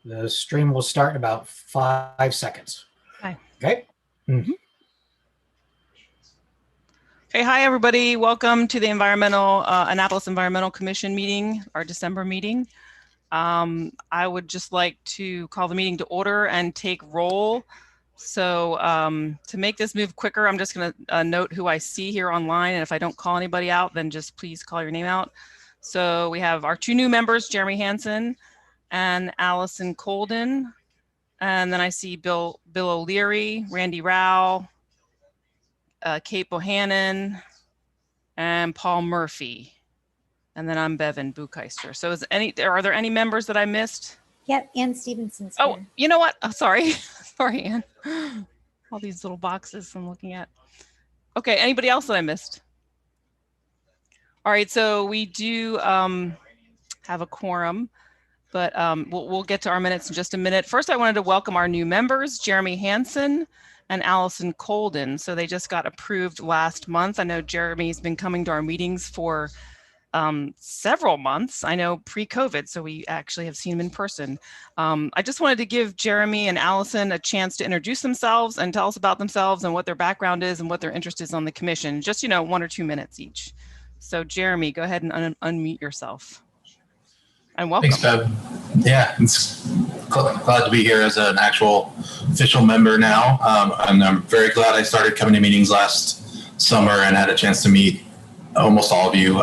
The stream will start in about 5 seconds. Hi. Okay. Mm-hmm. Okay, hi everybody. Welcome to the Annapolis Environmental Commission meeting, our December meeting. I would just like to call the meeting to order and take roll. So to make this move quicker, I'm just going to note who I see here online, and if I don't call anybody out, then just please call your name out. So we have our two new members, Jeremy Hansen and Allison Colden. And then I see Bill O'Leary, Randy Rao, Kate Bohannon, and Paul Murphy. And then I'm Bevan Bukeister. So are there any members that I missed? Yep, Ann Stevenson's Oh, here. you know what? Oh, sorry. Sorry, Ann. All these little boxes I'm looking at. Okay, anybody else that I missed? All right, so we do have a quorum, but we'll get to our minutes in just a minute. First, I wanted to welcome our new members, Jeremy Hansen and Allison Colden. So they just got approved last month. I know Jeremy's been coming to our meetings for several months. I know pre-COVID, so we actually have seen him in person. I just wanted to give Jeremy and Allison a chance to introduce themselves and tell us about themselves and what their background is and what their interest is on the commission. Just, 1 or 2 minutes each. So Jeremy, go ahead and unmute yourself. And welcome. Thanks, Bev. Yeah, it's glad to be here as an actual official member now. And I'm very glad I started coming to meetings last summer and had a chance to meet almost all of you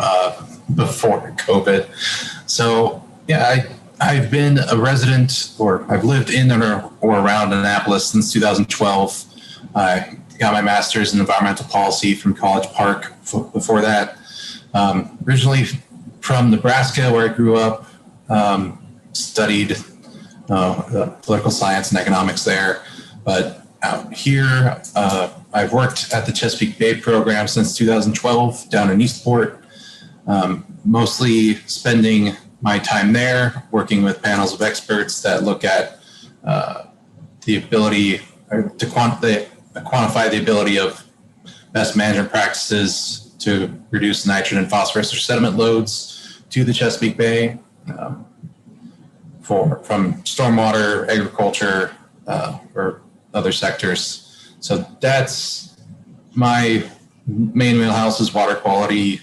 before COVID. So yeah, I've been a resident, or I've lived in or around Annapolis since 2012. I got my master's in environmental policy from College Park before that. Originally from Nebraska, where I grew up, studied political science and economics there. But out here, I've worked at the Chesapeake Bay program since 2012 down in Eastport, mostly spending my time there working with panels of experts that look at the ability to quantify the ability of best management practices to reduce nitrogen and phosphorus or sediment loads to the Chesapeake Bay from stormwater, agriculture, or other sectors. So that's my main wheelhouse is water quality,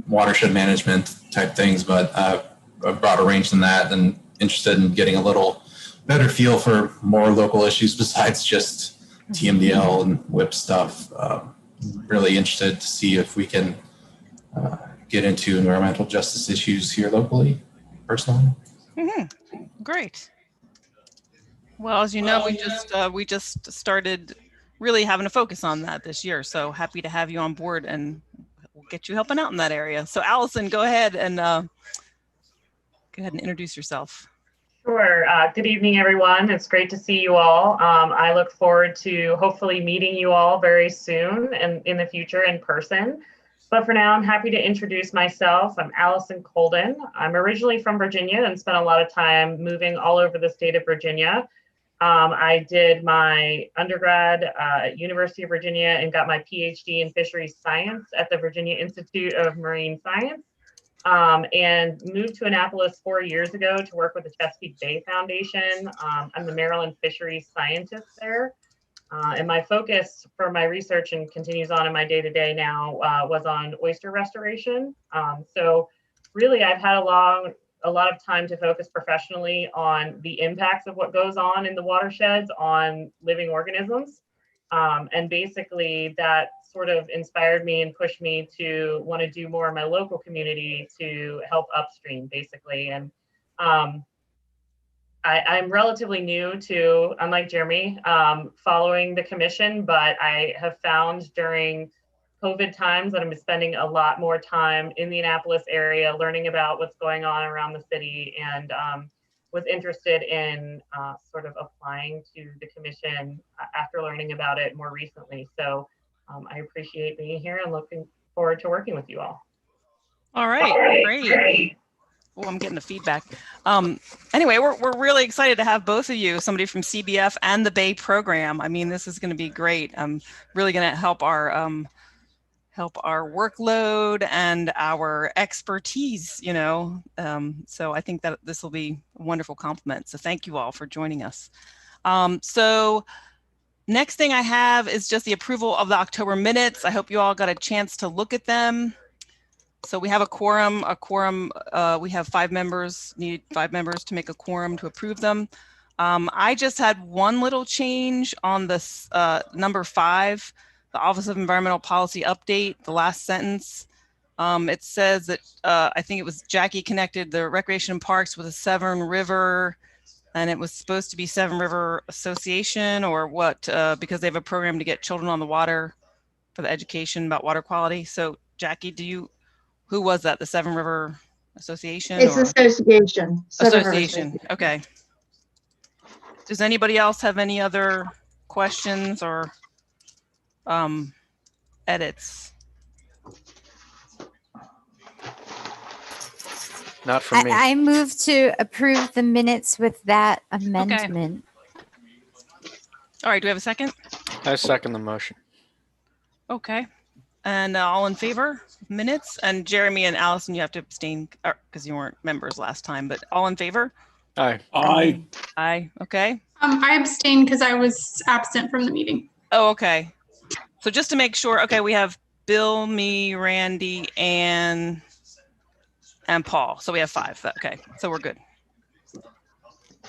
watershed management type things, but a broader range than that, and interested in getting a little better feel for more local issues besides just TMDL and WIP stuff. Really interested to see if we can get into environmental justice issues here locally, personally. Mm-hmm. Great. Well, as you know, we just started really having a focus on that this year. So happy to have you on board, and we'll get you helping out in that area. So Allison, go ahead and introduce yourself. Sure. Good evening, everyone. It's great to see you all. I look forward to hopefully meeting you all very soon and in the future in person. But for now, I'm happy to introduce myself. I'm Allison Colden. I'm originally from Virginia and spent a lot of time moving all over the state of Virginia. I did my undergrad at University of Virginia and got my PhD in fisheries science at the Virginia Institute of Marine Science, and moved to Annapolis 4 years ago to work with the Chesapeake Bay Foundation. I'm the Maryland fisheries scientist there. And my focus for my research, and continues on in my day-to-day now, was on oyster restoration. So really, I've had a lot of time to focus professionally on the impacts of what goes on in the watersheds on living organisms. And basically that sort of inspired me and pushed me to want to do more in my local community to help upstream, basically. And I'm relatively new to, unlike Jeremy, following the commission, but I have found during COVID times that I'm spending a lot more time in the Annapolis area, learning about what's going on around the city, and was interested in sort of applying to the commission after learning about it more recently. So I appreciate being here and looking forward to working with you all. All right, great. Oh, I'm getting the feedback. Anyway, we're really excited to have both of you, somebody from CBF and the Bay program. I mean, this is going to be great. I'm really going to help our workload and our expertise, so I think that this will be wonderful compliment. So thank you all for joining us. So next thing I have is just the approval of the October minutes. I hope you all got a chance to look at them. So we have a quorum. We have 5 members, need 5 members to make a quorum to approve them. I just had one little change on this number 5, the Office of Environmental Policy update, the last sentence. It says that I think it was Jackie connected the Recreation and Parks with the Severn River, and it was supposed to be Severn River Association or what, because they have a program to get children on the water for the education about water quality. So Jackie, who was that? The Severn River Association? It's association. Association. Okay. Does anybody else have any other questions or edits? Not for me. I move to approve the minutes with that amendment. All right, do we have a second? I second the motion. Okay. And all in favor of minutes? And Jeremy and Allison, you have to abstain because you weren't members last time, but all in favor? Aye. Aye. Aye. Okay. I abstained because I was absent from the meeting. Oh, okay. So just to make sure, okay, we have Bill, me, Randy, and Paul. So we have 5. Okay, so we're good.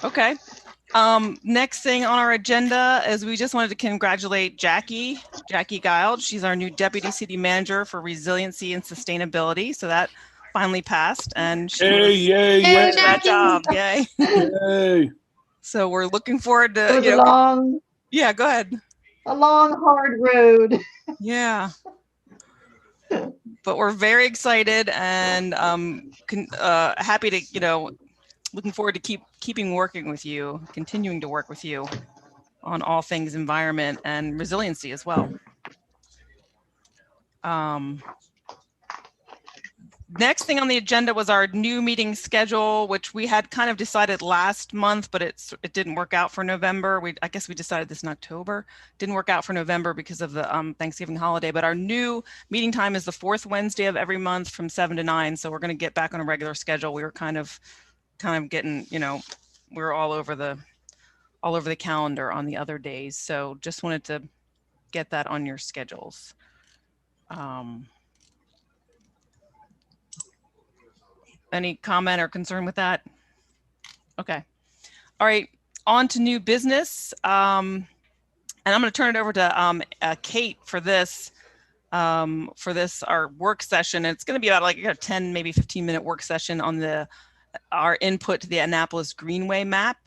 Okay. Next thing on our agenda is we just wanted to congratulate Jackie Giles. She's our new Deputy City Manager for Resiliency and Sustainability. So that finally passed, and she Yay, did that job. Yay. Yay. So we're looking forward to, It was yeah, go ahead. a long, hard road. Yeah. But we're very excited and happy to, looking forward to keeping working with you, continuing to work with you on all things environment and resiliency as well. Next thing on the agenda was our new meeting schedule, which we had kind of decided last month, but it didn't work out for November. I guess we decided this in October. Didn't work out for November because of the Thanksgiving holiday, but our new meeting time is the 4th Wednesday of every month from 7 to 9. So we're going to get back on a regular schedule. We were kind of getting, we were all over the calendar on the other days. So just wanted to get that on your schedules. Any comment or concern with that? Okay. All right. On to new business. And I'm going to turn it over to Kate for this, our work session. It's going to be about like a 10, maybe 15-minute work session on our input to the Annapolis Greenway map.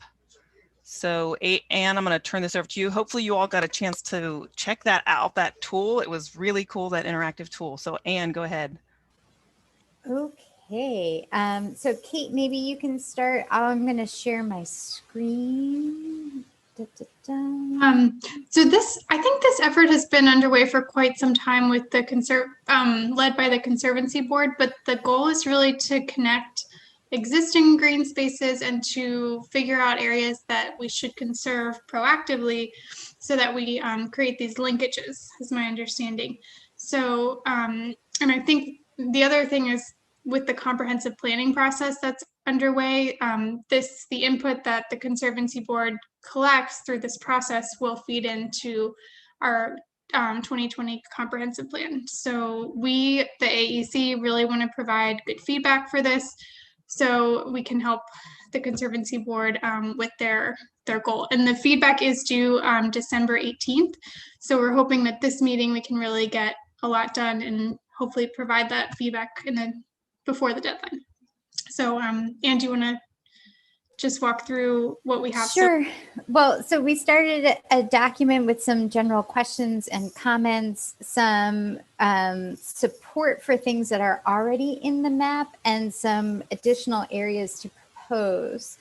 So Anne, I'm going to turn this over to you. Hopefully you all got a chance to check that out, that tool. It was really cool, that interactive tool. So Anne, go ahead. Okay. So Kate, maybe you can start. I'm going to share my screen. Da, da, da. So I think this effort has been underway for quite some time with the led by the Conservancy Board, but the goal is really to connect existing green spaces and to figure out areas that we should conserve proactively so that we create these linkages, is my understanding. So, and I think the other thing is with the comprehensive planning process that's underway, the input that the Conservancy Board collects through this process will feed into our 2020 comprehensive plan. So we, the AEC, really want to provide good feedback for this so we can help the Conservancy Board with their goal. And the feedback is due December 18th. So we're hoping that this meeting we can really get a lot done and hopefully provide that feedback before the deadline. So Anne, do you want to just walk through what we have? Sure. Well, so we started a document with some general questions and comments, some support for things that are already in the map, and some additional areas to propose.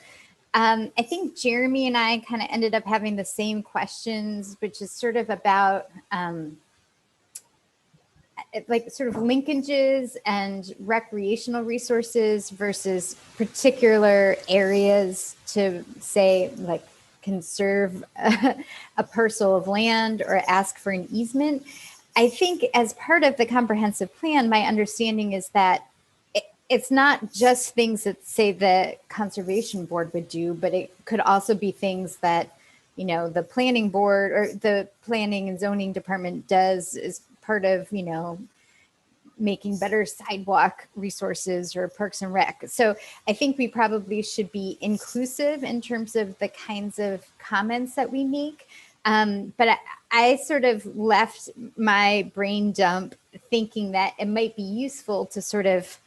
I think Jeremy and I kind of ended up having the same questions, which is sort of about like sort of linkages and recreational resources versus particular areas to say like conserve a parcel of land or ask for an easement. I think as part of the comprehensive plan, my understanding is that it's not just things that say the conservation board would do, but it could also be things that, you know, the planning board or the planning and zoning department does as part of, you know, making better sidewalk resources or parks and rec. So I think we probably should be inclusive in terms of the kinds of comments that we make. But I sort of left my brain dump thinking that it might be useful to sort of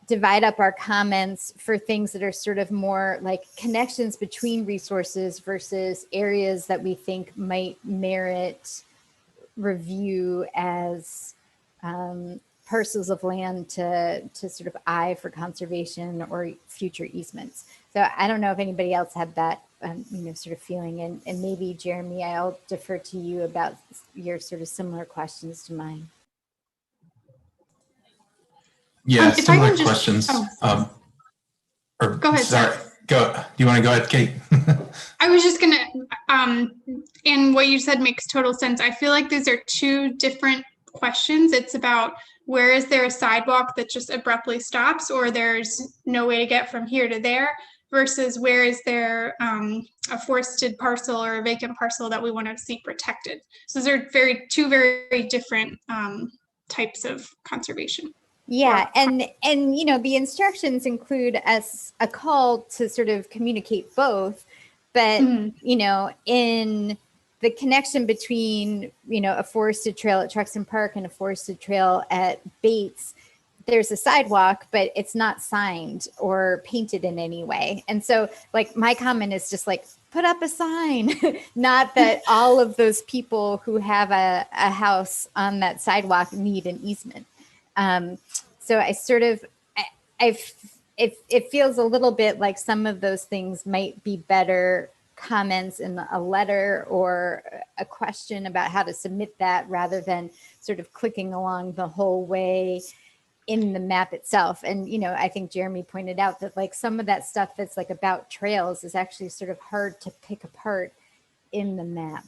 divide up our comments for things that are sort of more like connections between resources versus areas that we think might merit review as parcels of land to sort of eye for conservation or future easements. So I don't know if anybody else had that, you know, sort of feeling. And maybe, Jeremy, I'll defer to you about your sort of similar questions to mine. Yeah, if I similar can just- questions. Or, Go ahead, sorry, go. Do you want to go ahead, Kate? I was just gonna, and what you said makes total sense. I feel like these are two different questions. It's about where is there a sidewalk that just abruptly stops, or there's no way to get from here to there, versus where is there a forested parcel or a vacant parcel that we want to see protected. So those are two very different types of conservation. Yeah, and you know, the instructions include a call to sort of communicate both, but you know, in the connection between, you know, a forested trail at Truxton Park and a forested trail at Bates, there's a sidewalk, but it's not signed or painted in any way. And so, like, my comment is just like, put up a sign, not that all of those people who have a house on that sidewalk need an easement. So I sort of, it feels a little bit like some of those things might be better comments in a letter or a question about how to submit that, rather than sort of clicking along the whole way in the map itself. And, you know, I think Jeremy pointed out that like some of that stuff that's like about trails is actually sort of hard to pick apart in the map.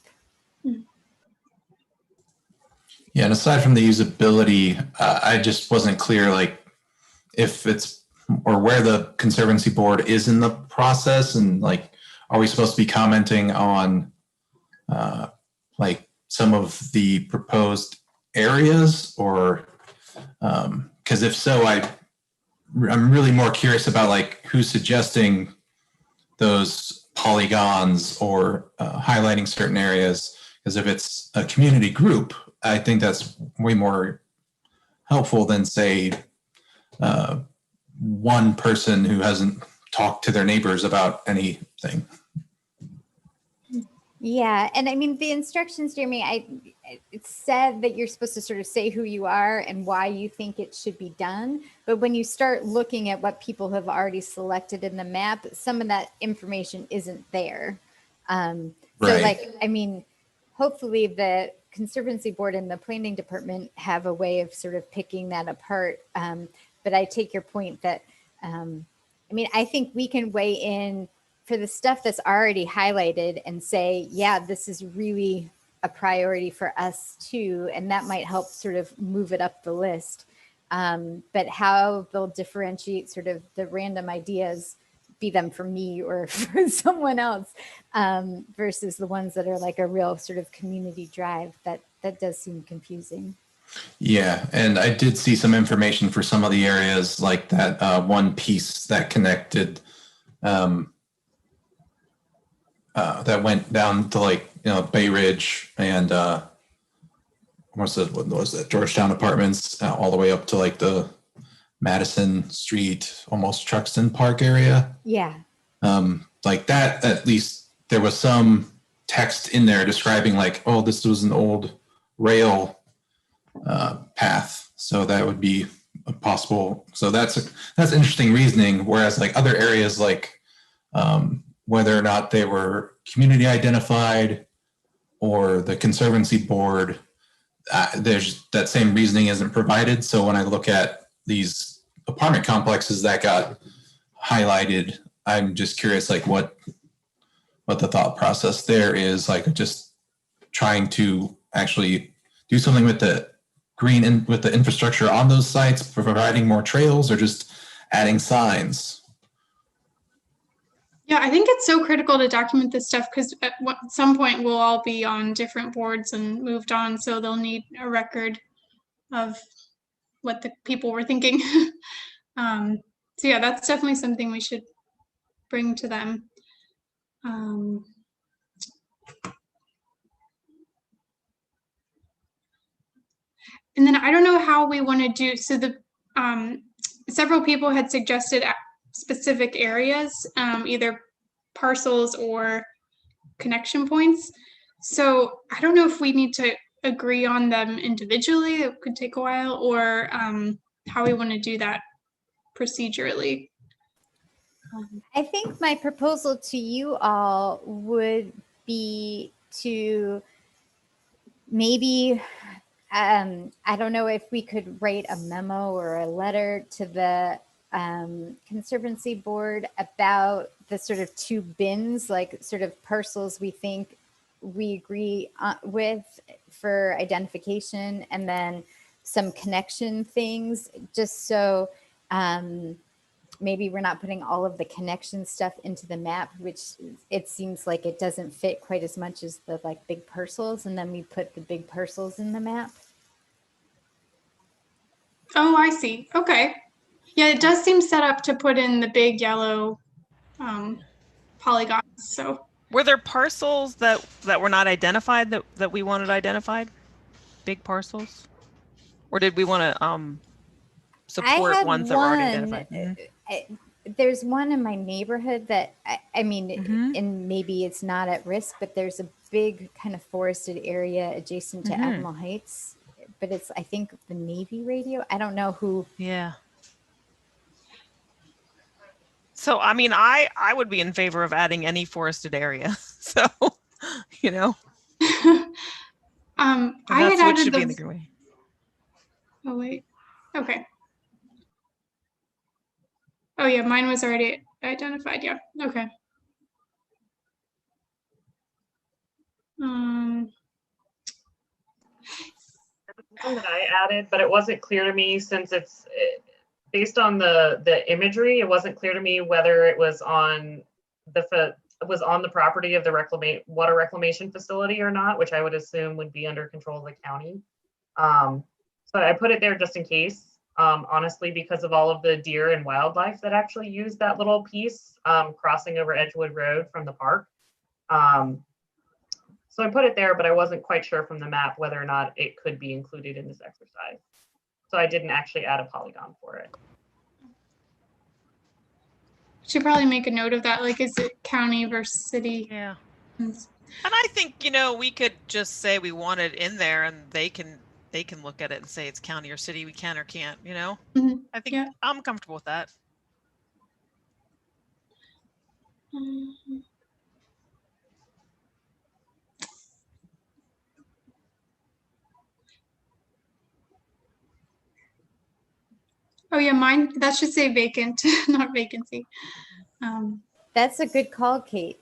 Yeah, and aside from the usability, I just wasn't clear, like, if it's, or where the Conservancy Board is in the process, and like, are we supposed to be commenting on like some of the proposed areas, or, because if so, I'm really more curious about like who's suggesting those polygons or highlighting certain areas, because if it's a community group, I think that's way more helpful than, say, one person who hasn't talked to their neighbors about anything. Yeah, and I mean, the instructions, Jeremy, it said that you're supposed to sort of say who you are and why you think it should be done. But when you start looking at what people have already selected in the map, some of that information isn't there. So like, I mean, hopefully the Conservancy Board and the Planning Department have a way of sort of picking that apart. But I take your point that, I mean, I think we can weigh in for the stuff that's already highlighted and say, yeah, this is really a priority for us too. And that might help sort of move it up the list. But how they'll differentiate sort of the random ideas, be them for me or for someone else, versus the ones that are like a real sort of community drive, that does seem confusing. Yeah, and I did see some information for some of the areas, like that one piece that connected, that went down to, like, you know, Bay Ridge and what was that, Georgetown Apartments, all the way up to like the Madison Street, almost Truxton Park area. Yeah. Like that, at least there was some text in there describing like, oh, this was an old rail path. So that would be a possible. So that's interesting reasoning. Whereas like other areas, like whether or not they were community identified or the Conservancy Board, there's that same reasoning isn't provided. So when I look at these apartment complexes that got highlighted, I'm just curious, like what the thought process there is, like just trying to actually do something with the with the infrastructure on those sites, providing more trails, or just adding signs? Yeah, I think it's so critical to document this stuff because at some point we'll all be on different boards and moved on, so they'll need a record of what the people were thinking. So yeah, that's definitely something we should bring to them. And then I don't know how we want to do, so the several people had suggested specific areas, either parcels or connection points. So I don't know if we need to agree on them individually, it could take a while, or how we want to do that procedurally. I think my proposal to you all would be to maybe, I don't know if we could write a memo or a letter to the Conservancy Board about the sort of two bins, like sort of parcels we think we agree with for identification, and then some connection things, just so maybe we're not putting all of the connection stuff into the map, which it seems like it doesn't fit quite as much as the like big parcels, and then we put the big parcels in the map. Oh, I see. Okay. Yeah, it does seem set up to put in the big yellow polygons. So Were there parcels that were not identified that we wanted identified? Big parcels? Or did we want to support ones that were already identified? There's one in my neighborhood that I mean, and maybe it's not at risk, but there's a big kind of forested area adjacent to Admiral Heights, but it's, I think, the Navy radio. I don't know who. Yeah. So, I mean, I would be in favor of adding any forested area. So, you know. I that's had what should added be in the the Greenway. Oh, wait. Okay. Oh, yeah, mine was already identified. Yeah. Okay. Something that I added, but it wasn't clear to me since it's based on the imagery. It wasn't clear to me whether it was on the property of the water reclamation facility or not, which I would assume would be under control of the county. So I put it there just in case. Honestly, because of all of the deer and wildlife that actually use that little piece crossing over Edgewood Road from the park. So I put it there, but I wasn't quite sure from the map whether or not it could be included in this exercise. So I didn't actually add a polygon for it. Should probably make a note of that. Like, is it county versus city? Yeah. And I think, you know, we could just say we want it in there and they can look at it and say it's county or city, we can or can't, you know? I think I'm comfortable with that. Oh yeah, mine, that should say vacant, not vacancy. That's a good call, Kate.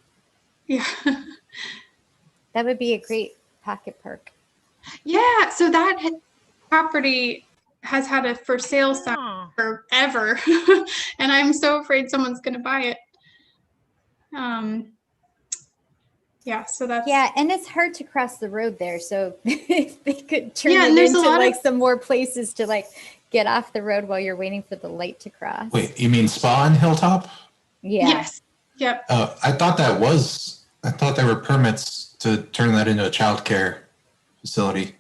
Yeah. That would be a great pocket park. Yeah, so that property has had a for sale sign forever. And I'm so afraid someone's going to buy it. Yeah, so that's... Yeah, and it's hard to cross the road there. So if they could turn and it there's into a lot like of... some more places to like get off the road while you're waiting for the light to cross. Wait, you mean Spa and Hilltop? Yeah. Yes. Yep. I thought there were permits to turn that into a childcare facility.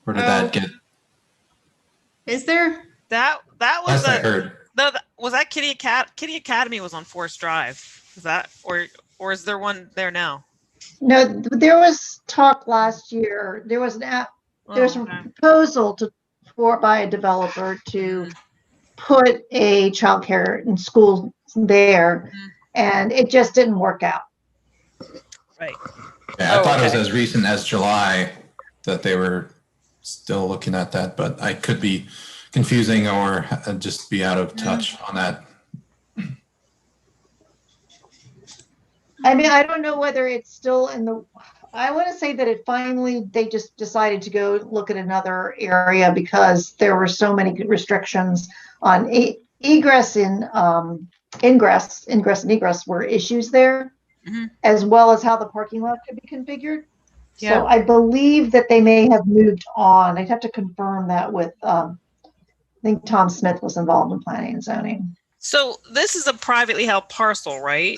Where did that get? Is there? That was I heard. Was that Kitty Academy was on Forest Drive? Is that or is there one there now? No, there was talk last year. There was a proposal by a developer to put a childcare and school there, and it just didn't work out. Right. Yeah, I thought it was as recent as July that they were still looking at that, but I could be confusing or just be out of touch on that. I mean, I don't know whether it's still in the I want to say that they just decided to go look at another area because there were so many restrictions on egress and ingress and egress were issues there, as well as how the parking lot could be configured. Yeah. So I believe that they may have moved on. I'd have to confirm that with, I think Tom Smith was involved in planning and zoning. So this is a privately held parcel, right?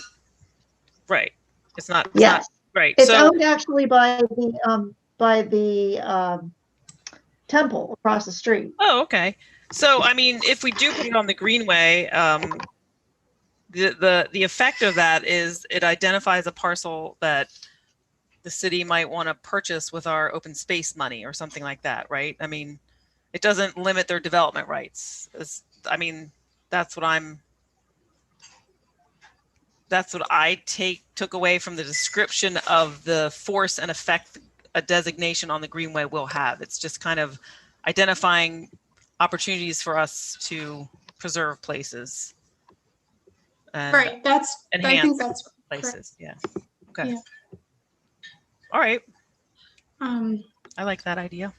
Right. It's not. Yes. Right. It's So owned actually by the temple across the street. oh, okay. So I mean, if we do put it on the Greenway, the effect of that is it identifies a parcel that the city might want to purchase with our open space money or something like that, right? I mean, it doesn't limit their development rights. I mean, that's what I took away from the description of the force and effect a designation on the Greenway will have. It's just kind of identifying opportunities for us to preserve places. And Right. I think that's places. correct. Yeah. Okay. Yeah. All right. Um, I like that idea.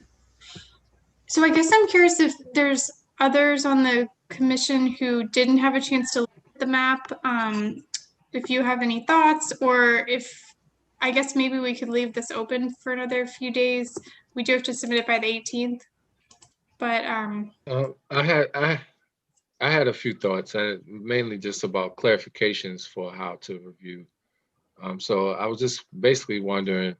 So I guess I'm curious if there's others on the commission who didn't have a chance to look at the map. If you have any thoughts, or if I guess maybe we could leave this open for another few days. We do have to submit it by the 18th. But I had a few thoughts, mainly just about clarifications for how to review. So I was just basically wondering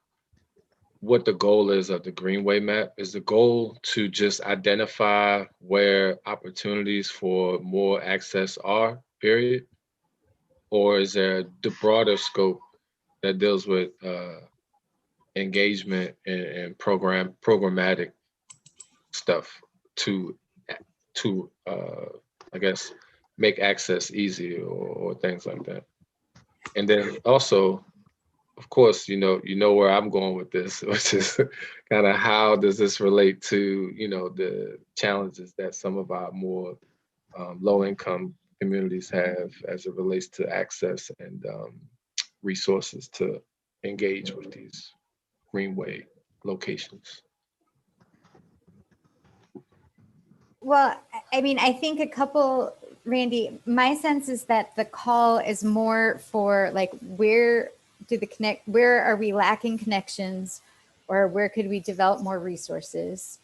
what the goal is of the Greenway map. Is the goal to just identify where opportunities for more access are, period? Or is there the broader scope that deals with engagement and programmatic stuff to I guess make access easy or things like that? And then also, of course, you know where I'm going with this, which is kind of how does this relate to, the challenges that some of our more low-income communities have as it relates to access and resources to engage with these Greenway locations. Well, I mean, I think Randy, my sense is that the call is more for like, where are we lacking connections, or where could we develop more resources,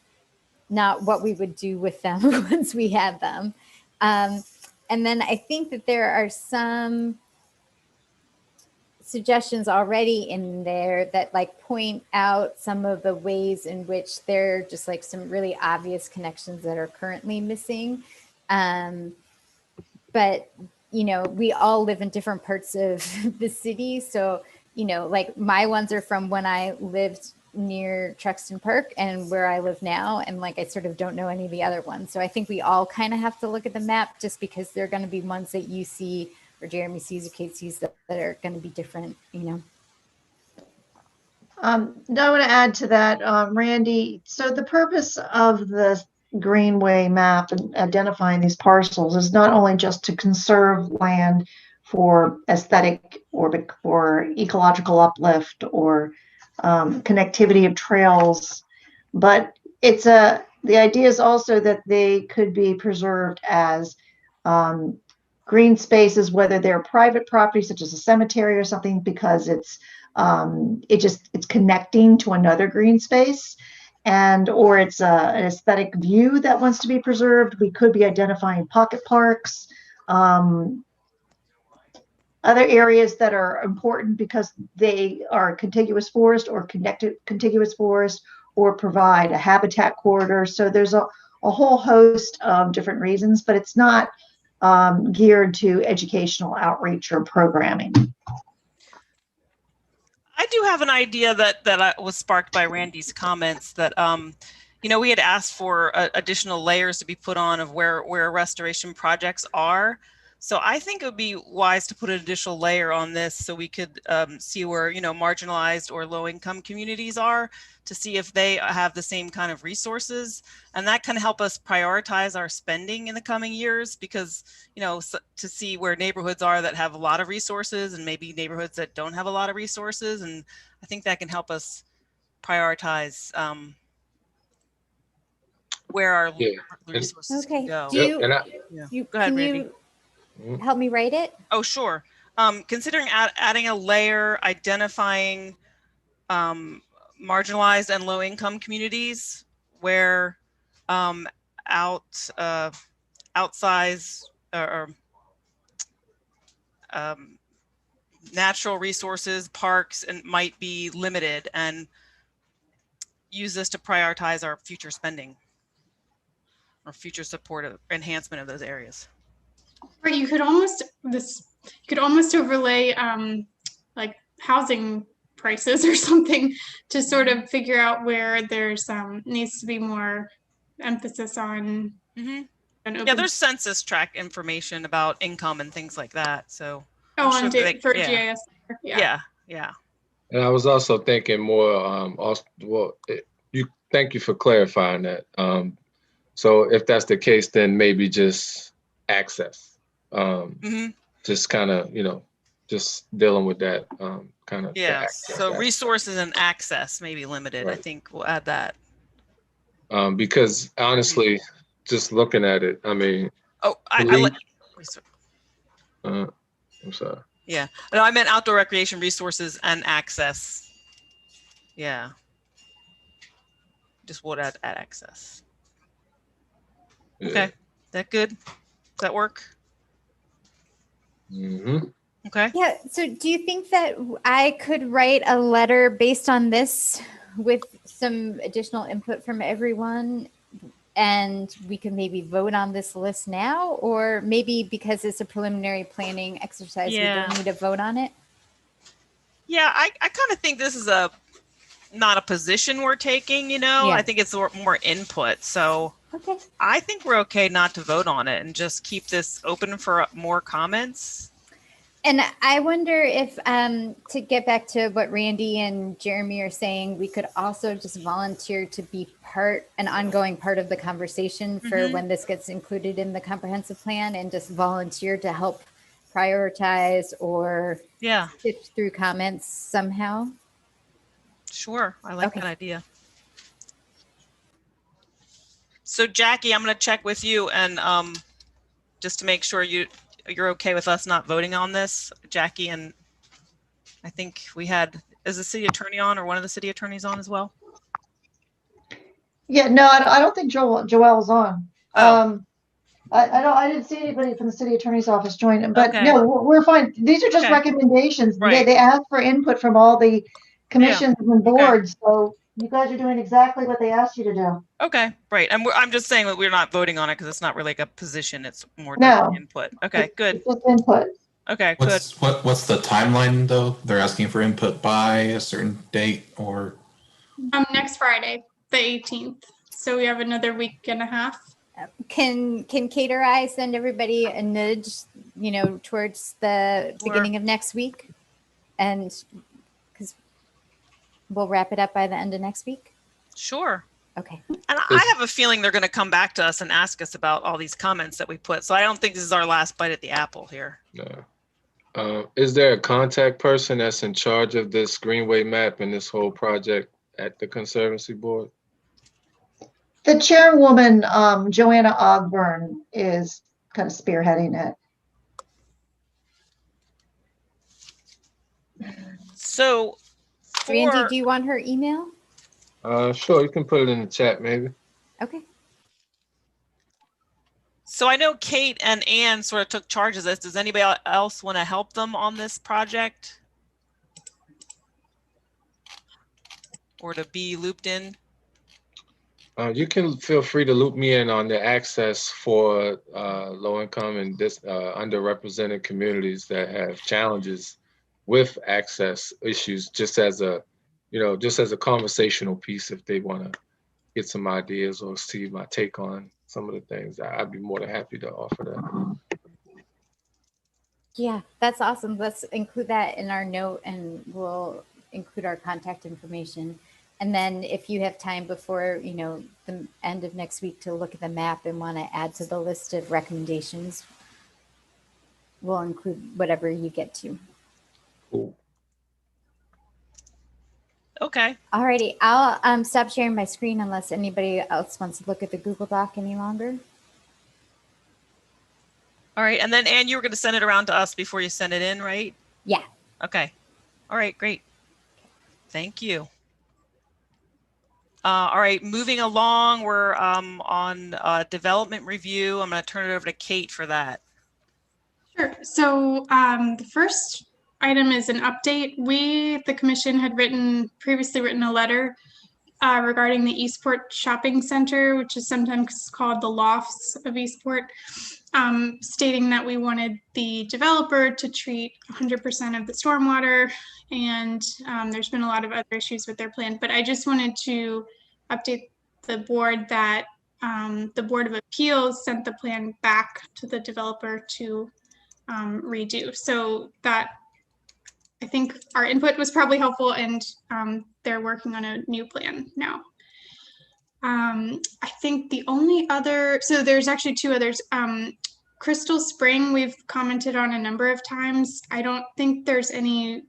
not what we would do with them once we have them. And then I think that there are some suggestions already in there that like point out some of the ways in which there are just like some really obvious connections that are currently missing. But, we all live in different parts of the city. So, like my ones are from when I lived near Truxton Park and where I live now. And like, I sort of don't know any of the other ones. So I think we all kind of have to look at the map, just because there are going to be ones that you see or Jeremy sees or Kate sees that are going to be different, I want to add to that, Randy. So the purpose of the Greenway map and identifying these parcels is not only just to conserve land for aesthetic or for ecological uplift or connectivity of trails, but the idea is also that they could be preserved as green spaces, whether they're private property such as a cemetery or something, because it's connecting to another green space, or it's an aesthetic view that wants to be preserved. We could be identifying pocket parks, other areas that are important because they are contiguous forest or contiguous forest, or provide a habitat corridor. So there's a whole host of different reasons, but it's not geared to educational outreach or programming. I do have an idea that was sparked by Randy's comments that, we had asked for additional layers to be put on of where restoration projects are. So I think it would be wise to put an additional layer on this so we could see where, marginalized or low income communities are, to see if they have the same kind of resources. And that can help us prioritize our spending in the coming years, because, to see where neighborhoods are that have a lot of resources and maybe neighborhoods that don't have a lot of resources. And I think that can help us prioritize where our resources can go. Do you, Go ahead, can Randy. you help me write it? Oh, sure. Considering adding a layer identifying marginalized and low income communities where outsized or natural resources, parks, and might be limited, and use this to prioritize our future spending or future support of enhancement of those areas. Right, you could almost overlay like housing prices or something to sort of figure out where there's needs to be more emphasis on. Yeah, there's census tract information about income and things like that. So GIS. Yeah. And I was also thinking more. Thank you for clarifying that. So if that's the case, then maybe just access. Just kind of, just dealing with that kind of. Yeah. So resources and access may be limited. Right. I think we'll add that. Because honestly, just looking at it, I mean. I'm sorry. Yeah. No, I meant outdoor recreation resources and access. Yeah. Just would add access. Yeah. Okay. That good? Does that work? Okay. Yeah. So do you think that I could write a letter based on this with some additional input from everyone, and we could maybe vote on this list now? Or maybe because it's a preliminary planning exercise, we don't need to vote on it? Yeah, I kind of think this is not a position we're taking, I think it's more input. So okay. I think we're okay not to vote on it and just keep this open for more comments. And I wonder if, to get back to what Randy and Jeremy are saying, we could also just volunteer to be an ongoing part of the conversation for when this gets included in the comprehensive plan, and just volunteer to help prioritize or sift through comments somehow. Sure. I like that idea. So Jackie, I'm going to check with you and just to make sure you're okay with us not voting on this, Jackie. And I think is the city attorney on, or one of the city attorneys on as well? Yeah, no, I don't think Joelle's on. Oh. I didn't see anybody from the city attorney's office join him, but no, we're fine. These are just recommendations. Right. They asked for input from all the commissions and boards, so you guys are doing exactly what they asked you to do. Okay, right. And I'm just saying that we're not voting on it because it's not really like a position. It's more input. Okay, good. It's just input. Okay, what's the timeline though? They're asking for input by a certain date, or? Next Friday, the 18th. So we have another week and a half. Can Kate or I send everybody a nudge, towards the beginning of next week? And because we'll wrap it up by the end of next week? Sure. Okay. And I have a feeling they're going to come back to us and ask us about all these comments that we put. So I don't think this is our last bite at the apple here. No. Is there a contact person that's in charge of this Greenway map and this whole project at the Conservancy Board? The chairwoman, Joanna Ogburn, is kind of spearheading it. So, Randy, do you want her email? Sure, you can put it in the chat, maybe. Okay. So I know Kate and Ann sort of took charge of this. Does anybody else want to help them on this project? Or to be looped in? You can feel free to loop me in on the access for low-income and underrepresented communities that have challenges with access issues, just as a conversational piece. If they want to get some ideas or see my take on some of the things, I'd be more than happy to offer that. Yeah, that's awesome. Let's include that in our note, and we'll include our contact information. And then if you have time before, the end of next week to look at the map and want to add to the list of recommendations, we'll include whatever you get to. Cool. Okay. Alrighty, I'll stop sharing my screen unless anybody else wants to look at the Google Doc any longer. All right. And then, Anne, you were going to send it around to us before you send it in, right? Yeah. Okay. All right. Great. Thank you. All right. Moving along, we're on development review. I'm going to turn it over to Kate for that. Sure. So the first item is an update. The commission had previously written a letter regarding the Eastport Shopping Center, which is sometimes called the Lofts of Eastport, stating that we wanted the developer to treat 100% of the stormwater, and there's been a lot of other issues with their plan. But I just wanted to update the board that the Board of Appeals sent the plan back to the developer to redo. So that, I think our input was probably helpful, and they're working on a new plan now. I think the only other, so there's actually two others. Crystal Spring, we've commented on a number of times. I don't think there's any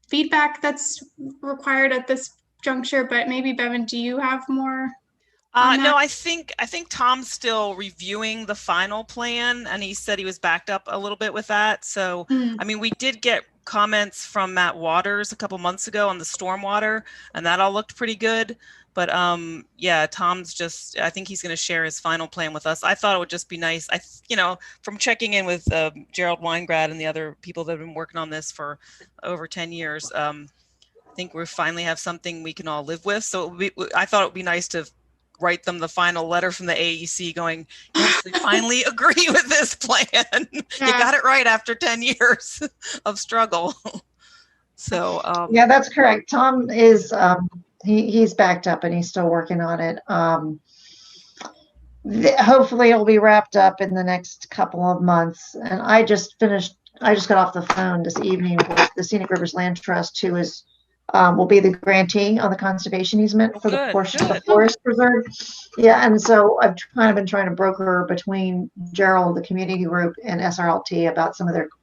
feedback that's required at this juncture, but maybe Bevan, do you have more? No, I think Tom's still reviewing the final plan, and he said he was backed up a little bit with that. So, I mean, we did get comments from Matt Waters a couple months ago on the stormwater, and that all looked pretty good. But yeah, Tom's I think he's going to share his final plan with us. I thought it would just be nice. From checking in with Gerald Weingrad and the other people that have been working on this for over 10 years, I think we finally have something we can all live with. So I thought it would be nice to write them the final letter from the AEC going, yes, we finally agree with this plan. Yeah. You got it right after 10 years of struggle. So yeah, that's correct. Tom is he's backed up and he's still working on it. Hopefully it'll be wrapped up in the next couple of months. And I just got off the phone this evening with the Scenic Rivers Land Trust, who is will be the grantee on the conservation easement for the portion of the forest preserve. Yeah, and so I've kind of been trying to broker between Gerald, the community group, and SRLT about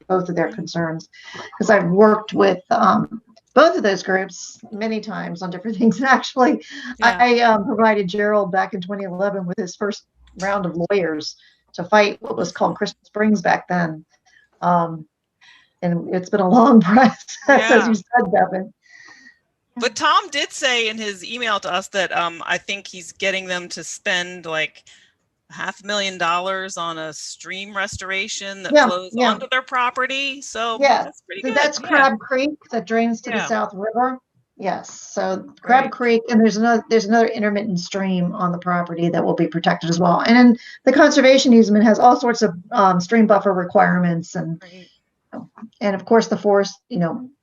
both of their concerns, because I've worked with both of those groups many times on different things. And actually, I provided Gerald back in 2011 with his first round of lawyers to fight what was called Crystal Springs back then. And it's been a long process, as you said, Devin. But Tom did say in his email to us that I think he's getting them to spend like $500,000 on a stream restoration that flows onto their property. So that's pretty good. That's Crab Creek that drains to the South River. Yes. So Crab Creek, and there's another intermittent stream on the property that will be protected as well. And then the conservation easement has all sorts of stream buffer requirements, and of course the forest,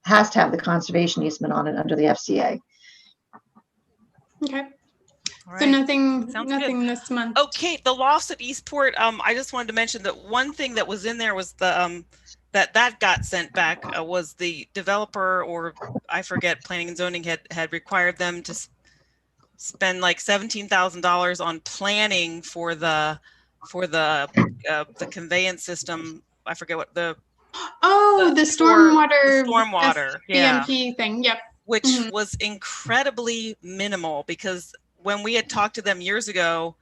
has to have the conservation easement on it under the FCA. Okay. Right. So nothing this month. Okay, the Lofts at Eastport. I just wanted to mention that one thing that was in there was the that got sent back was the developer, or I forget, planning and zoning had required them to spend like $17,000 on planning for the conveyance system. I forget what the stormwater BMP thing. Yep. Which was incredibly minimal, because when we had talked to them years ago,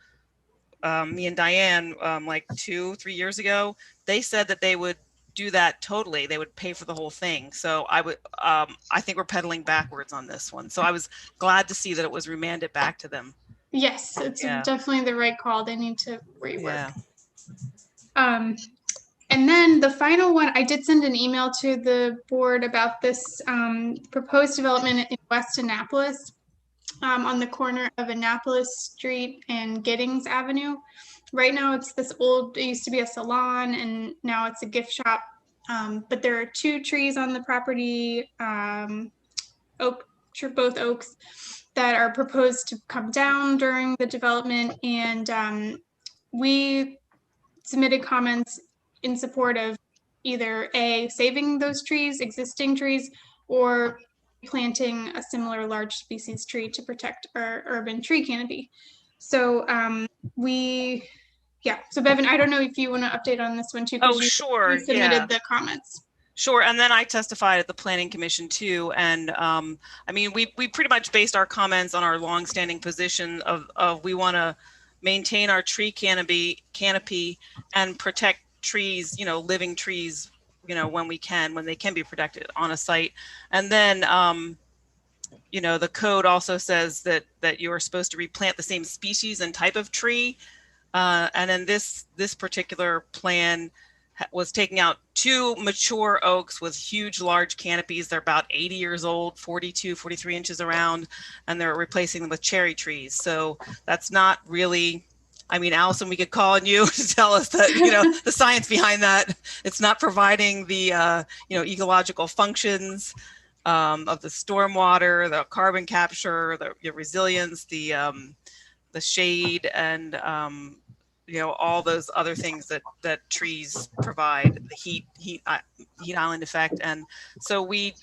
me and Diane, like 2-3 years ago, they said that they would do that totally. They would pay for the whole thing. So I think we're pedaling backwards on this one. So I was glad to see that it was remanded back to them. Yes, it's definitely the right call. They need to rework. Yeah. And then the final one, I did send an email to the board about this proposed development in West Annapolis, on the corner of Annapolis Street and Giddings Avenue. Right now it's it used to be a salon, and now it's a gift shop. But there are 2 trees on the property, both oaks, that are proposed to come down during the development. And we submitted comments in support of either A, saving those trees, existing trees, or planting a similar large species tree to protect our urban tree canopy. So so Bevan, I don't know if you want to update on this one too, because sure. you submitted the comments. Sure, and then I testified at the Planning Commission too, and I mean, we pretty much based our comments on our longstanding position of we want to maintain our tree canopy and protect trees, living trees, when they can be protected on a site, and then the code also says that you are supposed to replant the same species and type of tree, and then this particular plan was taking out 2 mature oaks with huge, large canopies. They're about 80 years old, 42, 43 inches around, and they're replacing them with cherry trees. So that's not really, I mean, Allison, we could call on you to tell us that, the science behind that. It's not providing the, ecological functions of the stormwater, the carbon capture, the resilience, the shade, and all those other things that trees provide, the heat island effect. And so we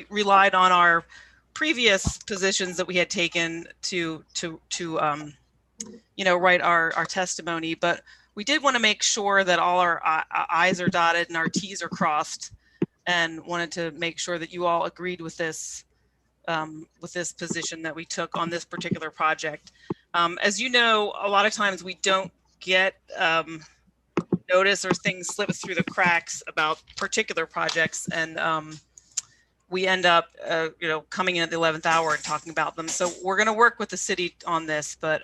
relied on our previous positions that we had taken to write our testimony, but we did want to make sure that all our I's are dotted and our T's are crossed, and wanted to make sure that you all agreed with this position that we took on this particular project. As you know, a lot of times we don't get notice, or things slip through the cracks about particular projects, and we end up, coming in at the 11th hour and talking about them. So we're going to work with the city on this, but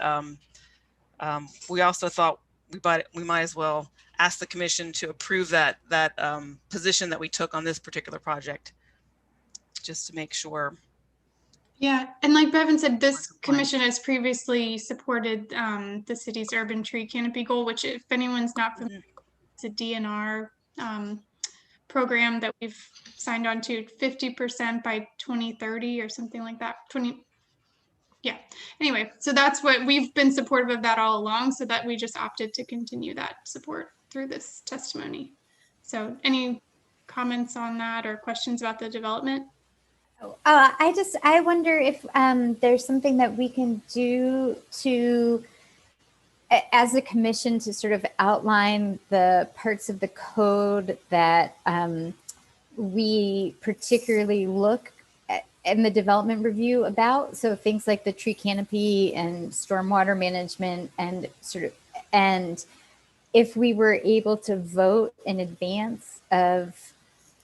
we also thought we might as well ask the commission to approve that position that we took on this particular project, just to make sure. Yeah, and like Bevan said, this commission has previously supported the city's urban tree canopy goal, which, if anyone's not familiar, it's a DNR program that we've signed on to, 50% by 2030 or something like that. Yeah. Anyway, so that's what we've been supportive of that all along, so that we just opted to continue that support through this testimony. So any comments on that or questions about the development? I wonder if there's something that we can do to, as a commission, to sort of outline the parts of the code that we particularly look at in the development review about. So things like the tree canopy and stormwater management, and if we were able to vote in advance of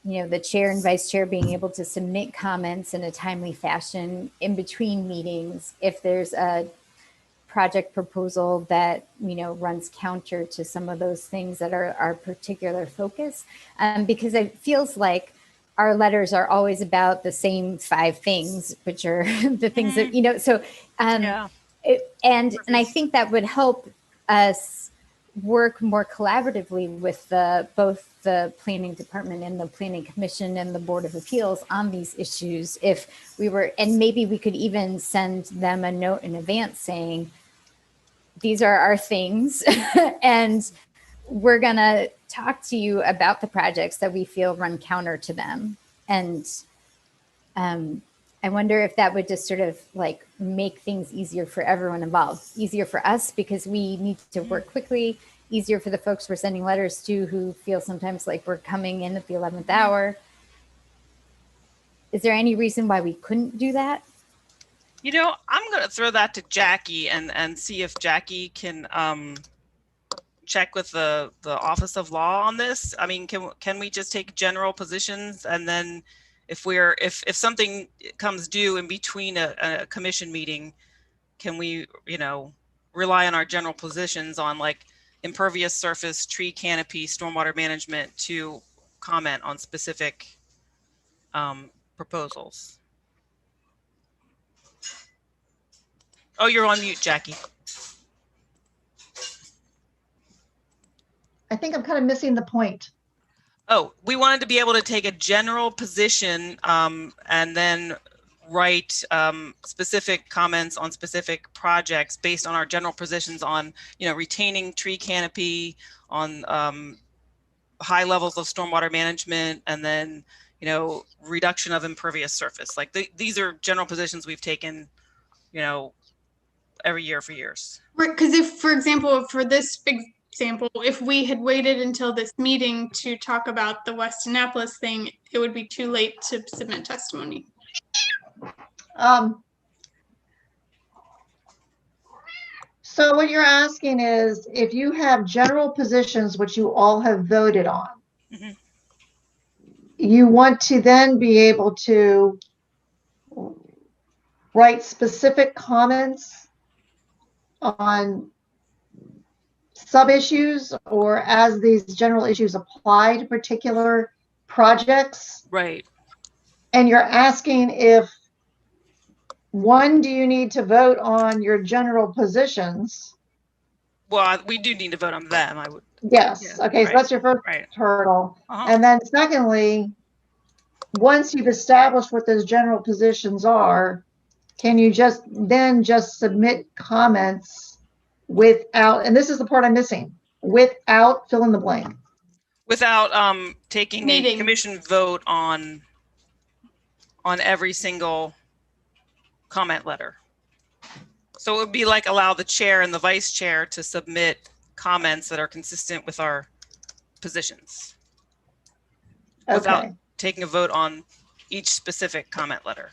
the chair and vice chair being able to submit comments in a timely fashion in between meetings, if there's a project proposal that, runs counter to some of those things that are our particular focus. Because it feels like our letters are always about the same 5 things, which are the things that, so, yeah. And I think that would help us work more collaboratively with both the planning department and the planning commission and the Board of Appeals on these issues. If we were, and maybe we could even send them a note in advance saying, these are our things, and we're gonna talk to you about the projects that we feel run counter to them. And I wonder if that would just sort of like make things easier for everyone involved, easier for us because we need to work quickly, easier for the folks we're sending letters to who feel sometimes like we're coming in at the 11th hour. Is there any reason why we couldn't do that? I'm going to throw that to Jackie and see if Jackie can check with the Office of Law on this. I mean, can we just take general positions, and then if something comes due in between a commission meeting, can we, rely on our general positions on like impervious surface, tree canopy, stormwater management to comment on specific proposals? Oh, you're on mute, Jackie. I think I'm kind of missing the point. Oh, we wanted to be able to take a general position and then write specific comments on specific projects based on our general positions on, retaining tree canopy, on, high levels of stormwater management, and then, you know, reduction of impervious surface. Like these are general positions we've taken, you know, every year for years. Right, because if, for example, for this example, if we had waited until this meeting to talk about the West Annapolis thing, it would be too late to submit testimony. So what you're asking is if you have general positions which you all have voted on, Mhm. you want to then be able to write specific comments on sub-issues or as these general issues apply to particular projects. Right. And you're asking if, one, do you need to vote on your general positions? Well, we do need to vote on them. I would. Yes. Yeah, Okay. So right, that's your first right. hurdle. Uh-huh. And then secondly, once you've established what those general positions are, can you just submit comments without, and this is the part I'm missing, without fill in the blank? Without taking a Meeting. commission vote on every single comment letter. So it would be like allow the chair and the vice chair to submit comments that are consistent with our positions without Okay. taking a vote on each specific comment letter.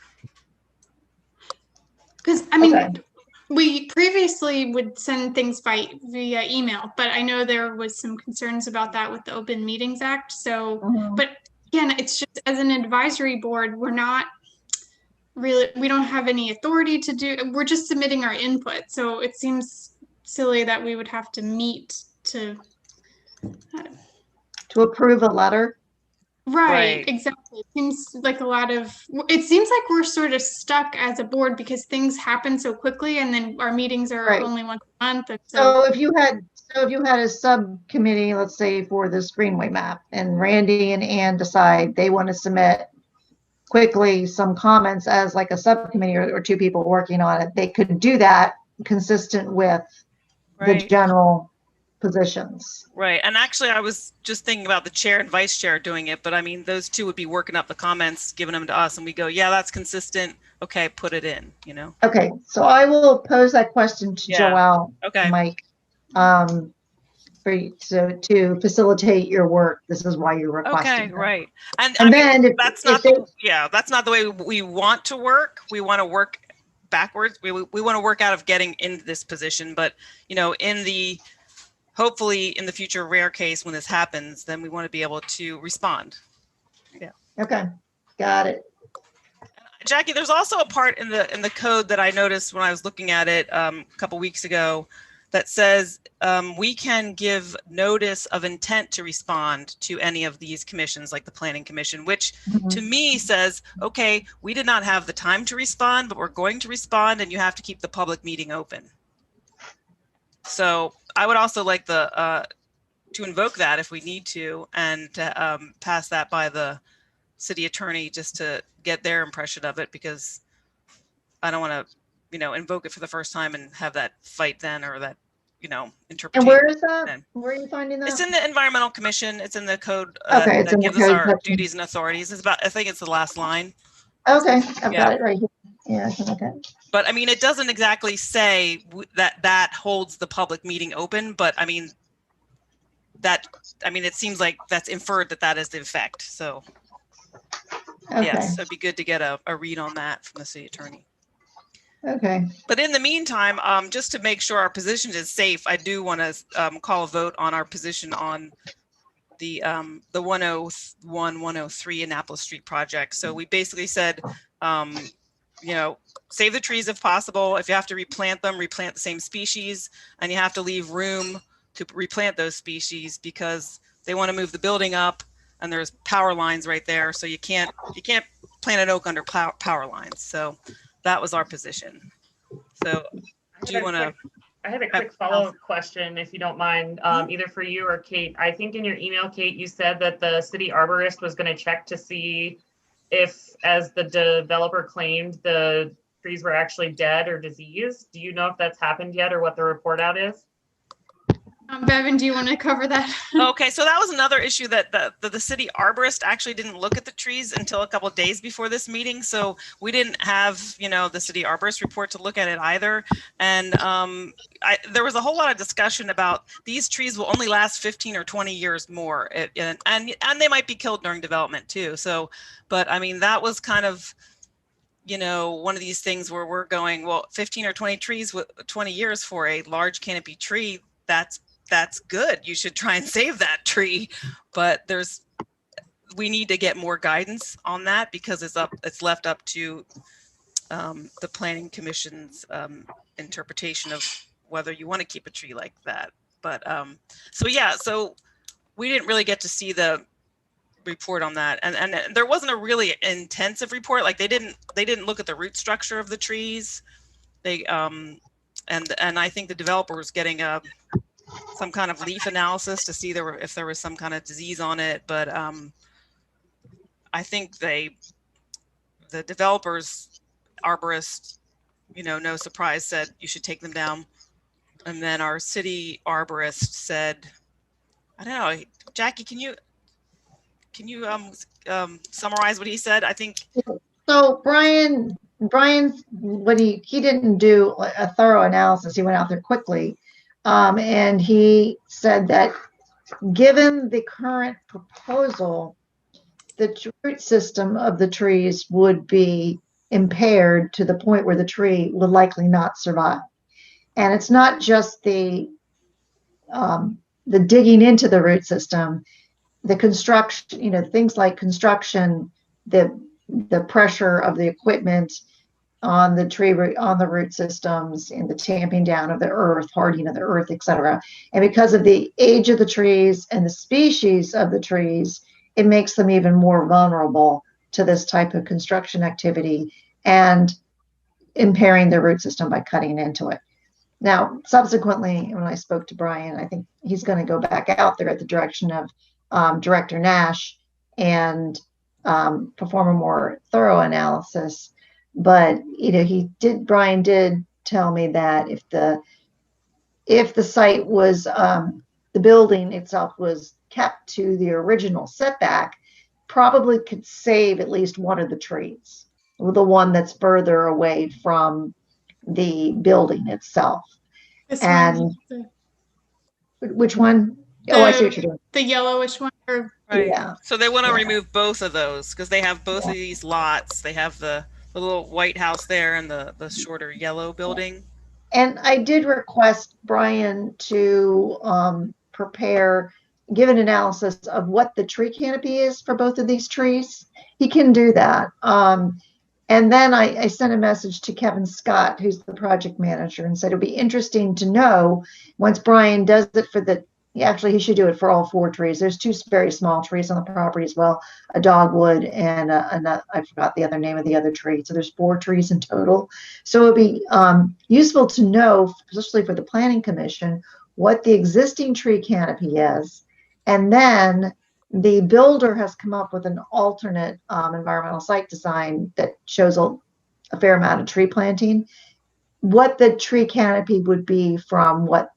Because, I mean, Okay. we previously would send things via email, but I know there was some concerns about that with the Open Meetings Act. So, Mhm. but again, it's just as an advisory board, we're not really, we don't have any authority to do, we're just submitting our input. So it seems silly that we would have to meet to. To approve a letter? Right, Right. exactly. It seems like it seems like we're sort of stuck as a board because things happen so quickly and then our meetings are Right. only once a month. And So if you had a subcommittee, let's say for this Greenway map, and Randy and Ann decide they want to submit quickly some comments as like a subcommittee or two people working on it, they could do that consistent with the Right. general positions. Right. And actually, I was just thinking about the chair and vice chair doing it, but I mean, those two would be working up the comments, giving them to us, and we go, yeah, that's consistent. Okay, put it in, you know? Okay, so I will pose that question to Yeah. Joelle, Okay. Mike, for you to facilitate your work. This is why you're requesting. Okay, that. right. And And I mean, then that's if not they- that's not the way we want to work. We want to work backwards. We want to work out of getting into this position, but you know, hopefully in the future rare case when this happens, then we want to be able to respond. Yeah. Okay, got it. Jackie, there's also a part in the code that I noticed when I was looking at it a couple weeks ago that says we can give notice of intent to respond to any of these commissions, like the Planning Commission, which to me says, okay, we did not have the time to respond, but we're going to respond, and you have to keep the public meeting open. So I would also like to invoke that if we need to, and to pass that by the city attorney just to get their impression of it, because I don't want to, you know, invoke it for the first time and have that fight then, or that, you know, interpretation. And where is that? then. Where are you finding that? It's in the Environmental Commission. It's in the code Okay, it's that in the gives us code our section. duties and authorities. It's about, I think it's the last line. Okay, I've Yeah. got it right here. Yeah, I can look at it. But I mean, it doesn't exactly say that holds the public meeting open, but I mean, it seems like that's inferred that is the effect. So Okay. yes, it'd be good to get a read on that from the city attorney. Okay. But in the meantime, just to make sure our position is safe, I do want to call a vote on our position on the 101, 103 Annapolis Street project. So we basically said, you know, save the trees if possible. If you have to replant them, replant the same species, and you have to leave room to replant those species because they want to move the building up, and there's power lines right there, so you can't plant an oak under power lines. So that was our position. So do you want to? I had a quick follow-up question, if you don't mind, either for you or Kate. I think in your email, Kate, you said that the city arborist was going to check to see if, as the developer claimed, the trees were actually dead or diseased. Do you know if that's happened yet or what the report out is? Bevan, do you want to cover that? Okay, so that was another issue that the city arborist actually didn't look at the trees until a couple of days before this meeting. So we didn't have, the city arborist report to look at it either. And there was a whole lot of discussion about these trees will only last 15 or 20 years more. And they might be killed during development too. So, but I mean, that was kind of, one of these things where we're going, well, 15 or 20 trees with 20 years for a large canopy tree, that's good. You should try and save that tree, but we need to get more guidance on that because it's left up to the planning commission's interpretation of whether you want to keep a tree like that. But so we didn't really get to see the report on that, and there wasn't a really intensive report. Like they didn't look at the root structure of the trees. They and I think the developer was getting some kind of leaf analysis to see if there was some kind of disease on it. But I think the developers arborist, no surprise, said you should take them down. And then our city arborist said, I don't know, Jackie, can you summarize what he said? I think. So Brian's what he didn't do a thorough analysis. He went out there quickly. And he said that given the current proposal, the root system of the trees would be impaired to the point where the tree would likely not survive. And it's not just the digging into the root system, the construction, things like construction, the pressure of the equipment on the tree root, on the root systems, and the tamping down of the earth, hardening of the earth, etc. And because of the age of the trees and the species of the trees, it makes them even more vulnerable to this type of construction activity and impairing their root system by cutting into it. Now, subsequently, when I spoke to Brian, I think he's going to go back out there at the direction of Director Nash and perform a more thorough analysis. But Brian did tell me that if the site was the building itself was kept to the original setback, probably could save at least one of the trees, the one that's further away from the building itself. Which one? I see what you're doing. The yellowish one. Right. Yeah. So they want to remove both of those because they have both of these lots. They have the little white house there and the shorter yellow building. And I did request Brian to give an analysis of what the tree canopy is for both of these trees. He can do that. And then I sent a message to Kevin Scott, who's the project manager, and said it'd be interesting to know once Brian does it he should do it for all 4 trees. There's 2 very small trees on the property as well, a dogwood and I forgot the other name of the other tree. So there's 4 trees in total. So it'd be useful to know, especially for the Planning Commission, what the existing tree canopy is. And then the builder has come up with an alternate environmental site design that shows a fair amount of tree planting. What the tree canopy would be from what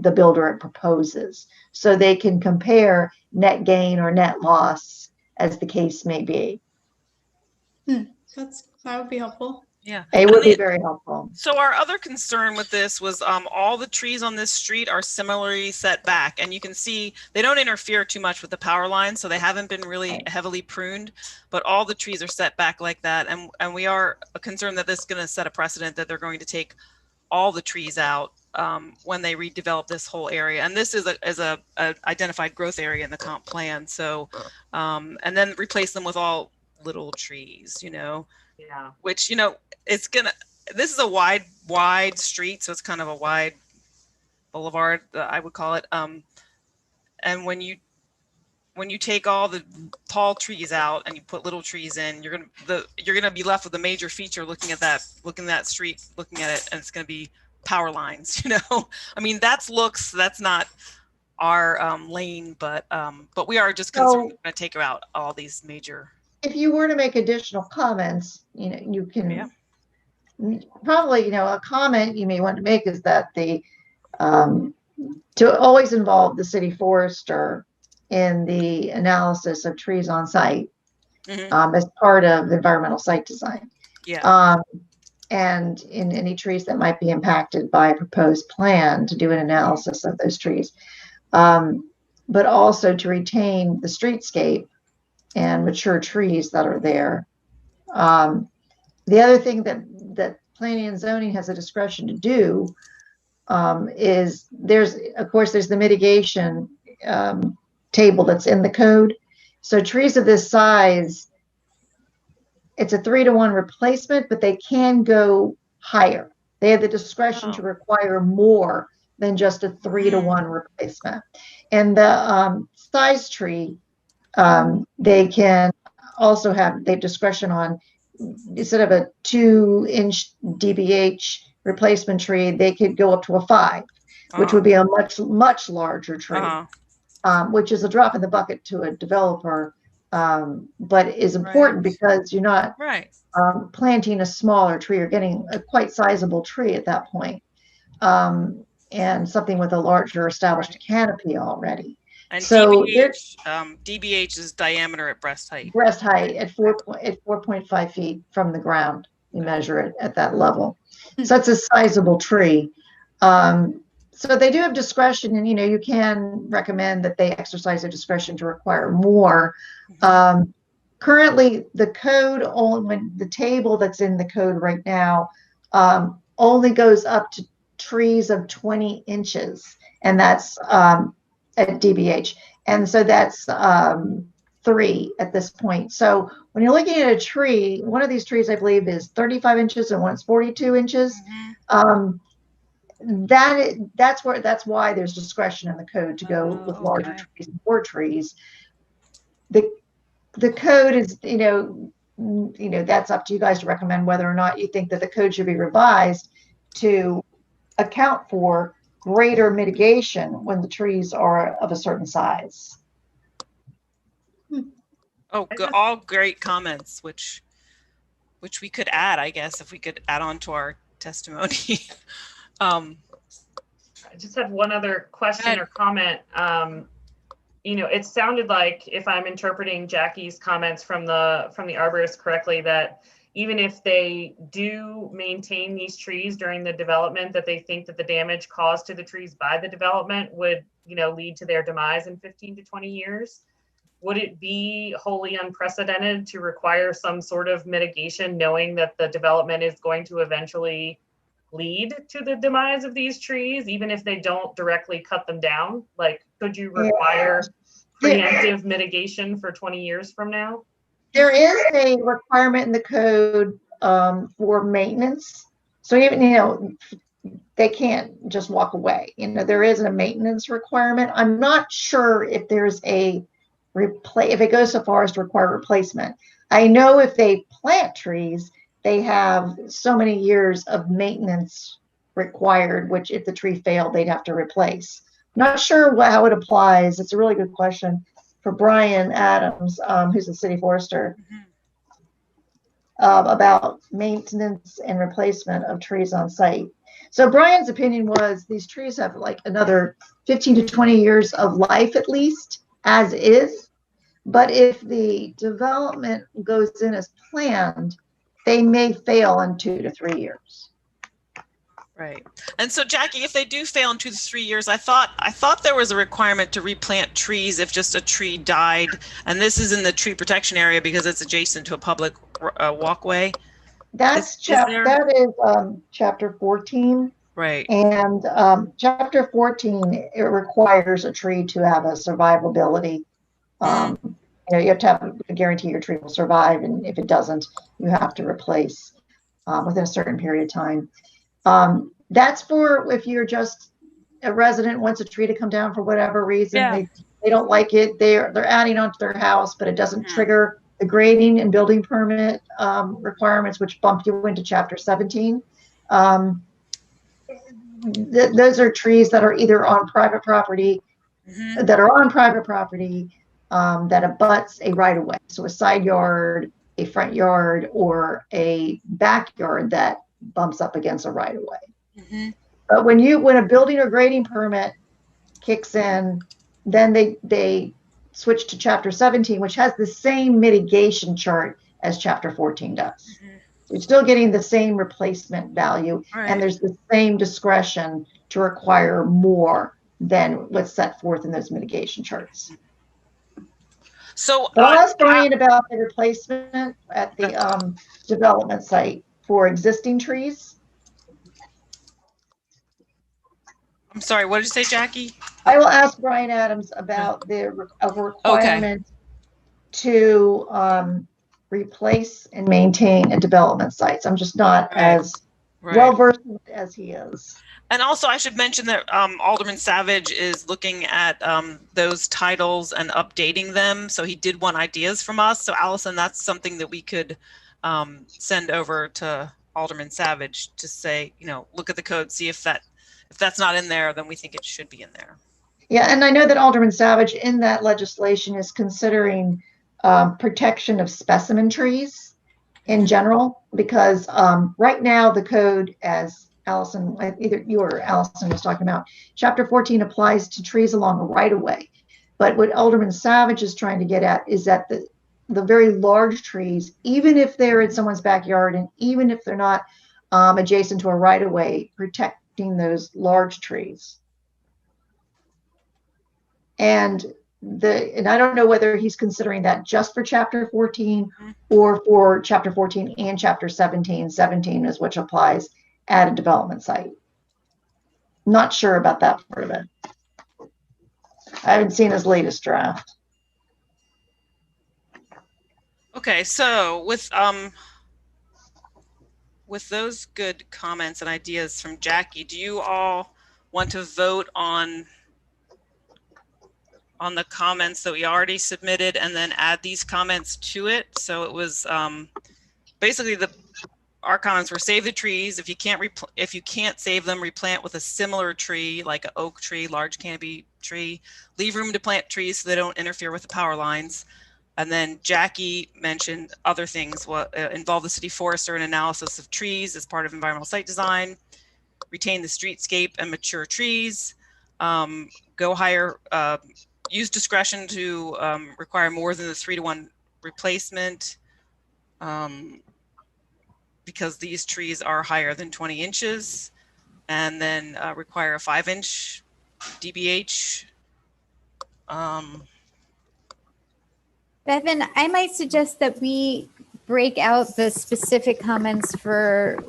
the builder proposes, so they can compare net gain or net loss as the case may be. That would be helpful. Yeah, it would be very helpful. So our other concern with this was all the trees on this street are similarly set back, and you can see they don't interfere too much with the power lines, so they haven't been really heavily pruned, but all the trees are set back like that, and we are concerned that this is going to set a precedent that they're going to take all the trees out when they redevelop this whole area. And this is a identified growth area in the comp plan. So, and then replace them with all little trees, Yeah. which, this is a wide street. So it's kind of a wide boulevard, I would call it. And when you take all the tall trees out and you put little trees in, you're gonna be left with a major feature looking at that street, looking at it, and it's gonna be power lines. I mean, that's not our lane, but we are just concerned we're gonna take out all these major. If you were to make additional comments, you can probably, a comment you may want to make is that the to always involve the city forester in the analysis of trees on site as part of the environmental site design. Yeah. And in any trees that might be impacted by a proposed plan to do an analysis of those trees. But also to retain the streetscape and mature trees that are there. The other thing that planning and zoning has a discretion to do is there's the mitigation table that's in the code. So trees of this size, it's a 3-to-1 replacement, but they can go higher. They have the discretion to require more than just a 3-to-1 replacement. And the size tree, they can also have the discretion on, instead of a 2-inch DBH replacement tree, they could go up to a 5, which would be a much larger tree, which is a drop in the bucket to a developer, but is important because you're not planting a smaller tree. You're getting a quite sizable tree at that point, and something with a larger established canopy already. And so DBH is diameter at breast height. Breast height at 4.5 feet from the ground. You measure it at that level. So it's a sizable tree. So they do have discretion, and you can recommend that they exercise their discretion to require more. Currently, the code the table that's in the code right now only goes up to trees of 20 inches, and that's at DBH. And so that's 3 at this point. So when you're looking at a tree, one of these trees, I believe, is 35 inches and one's 42 inches. That's why there's discretion in the code to go with larger trees and more trees. The code is, that's up to you guys to recommend whether or not you think that the code should be revised to account for greater mitigation when the trees are of a certain size. All great comments, which we could add, I guess, if we could add on to our testimony. I just have one other question or comment. It sounded like, if I'm interpreting Jackie's comments from the arborist correctly, that even if they do maintain these trees during the development, that they think that the damage caused to the trees by the development would, lead to their demise in 15 to 20 years. Would it be wholly unprecedented to require some sort of mitigation, knowing that the development is going to eventually lead to the demise of these trees, even if they don't directly cut them down? Like, could you require preemptive mitigation for 20 years from now? There is a requirement in the code for maintenance. So even, they can't just walk away. There is a maintenance requirement. I'm not sure if there's if it goes so far as to require replacement. I know if they plant trees, they have so many years of maintenance required, which if the tree failed, they'd have to replace. Not sure how it applies. It's a really good question for Brian Adams, who's the city forester, about maintenance and replacement of trees on site. So Brian's opinion was these trees have like another 15 to 20 years of life at least, as is. But if the development goes in as planned, they may fail in 2 to 3 years. Right. And so, Jackie, if they do fail in 2 to 3 years, I thought there was a requirement to replant trees if just a tree died. And this is in the tree protection area because it's adjacent to a public walkway. That is chapter 14. Right. And chapter 14, it requires a tree to have a survivability. You have to have a guarantee your tree will survive, and if it doesn't, you have to replace within a certain period of time. That's for if you're just a resident wants a tree to come down for whatever reason. They don't like it. They're adding onto their house, but it doesn't trigger the grading and building permit requirements, which bump you into chapter 17. Those are trees that are either on private property, that abuts a right of way. So a side yard, a front yard, or a backyard that bumps up against a right of way. But when a building or grading permit kicks in, then they switch to chapter 17, which has the same mitigation chart as chapter 14 does. You're still getting the same replacement value, and there's the same discretion to require more than what's set forth in those mitigation charts. So But I'll ask Brian about the replacement at the development site for existing trees. I'm sorry, what did you say, Jackie? I will ask Brian Adams about the requirement to replace and maintain a development sites. I'm just not as well versed as he is. And also, I should mention that Alderman Savage is looking at those titles and updating them. So he did want ideas from us. So Allison, that's something that we could send over to Alderman Savage to say, you know, look at the code, see if that's not in there, then we think it should be in there. Yeah, and I know that Alderman Savage in that legislation is considering protection of specimen trees in general, because right now the code, as Allison, either you or Allison was talking about, chapter 14 applies to trees along a right of way. But what Alderman Savage is trying to get at is that the very large trees, even if they're in someone's backyard and even if they're not adjacent to a right of way, protecting those large trees. And I don't know whether he's considering that just for chapter 14 or for chapter 14 and chapter 17. 17 is which applies at a development site. Not sure about that part of it. I haven't seen his latest draft. Okay, so with those good comments and ideas from Jackie, do you all want to vote on the comments that we already submitted and then add these comments to it? So it was basically our comments were save the trees. If you can't save them, replant with a similar tree like an oak tree, large canopy tree. Leave room to plant trees so they don't interfere with the power lines. And then Jackie mentioned other things. Involve the city forester in analysis of trees as part of environmental site design. Retain the streetscape and mature trees. Go higher. Use discretion to require more than the 3-to-1 replacement because these trees are higher than 20 inches, and then require a 5-inch DBH. Bevan, I might suggest that we break out the specific comments for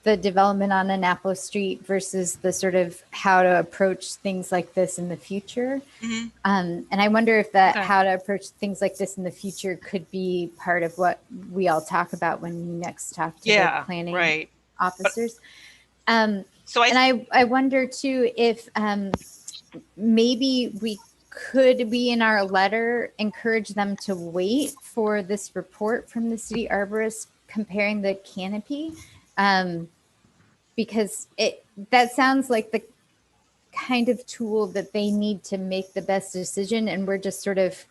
the development on Annapolis Street versus the sort of how to approach things like this in the future. Mm-hmm. And I wonder if how to approach things like this in the future could be part of what we all talk about when we next talk to the planning officers. I wonder too if maybe we could in our letter encourage them to wait for this report from the city arborist comparing the canopy. Because that sounds like the kind of tool that they need to make the best decision, and we're just sort of,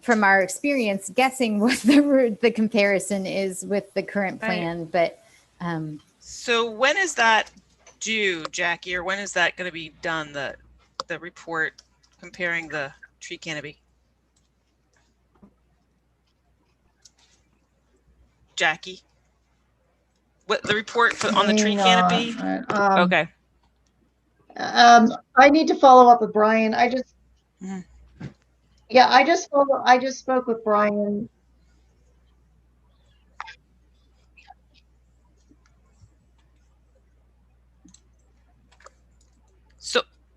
from our experience, guessing what the comparison is with the current plan. But so when is that due, Jackie, or when is that going to be done? The report comparing the tree canopy. Jackie. What the report on the tree canopy? Okay. I need to follow up with Brian. I just spoke with Brian.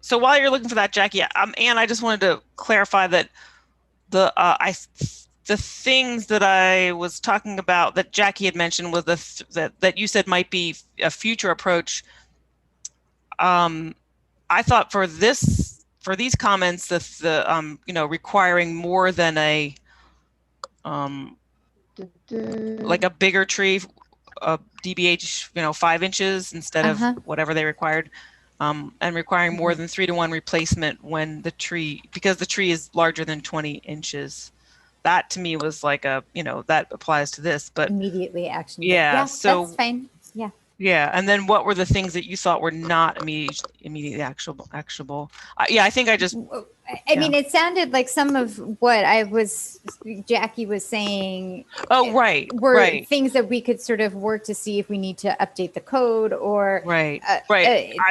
So while you're looking for that, Jackie, Ann, I just wanted to clarify that the things that I was talking about that Jackie had mentioned was that you said might be a future approach. I thought for these comments, requiring more than a like a bigger tree, DBH, 5 inches instead of whatever they required, and requiring more than 3-to-1 replacement when because the tree is larger than 20 inches. That to me was like that applies to this, but immediately action. Yeah, so that's fine. Yeah. Yeah, and then what were the things that you thought were not immediately actionable? Yeah, I think I just. I mean, it sounded like some of what Jackie was saying. Oh, right, were right, things that we could sort of work to see if we need to update the code or right. I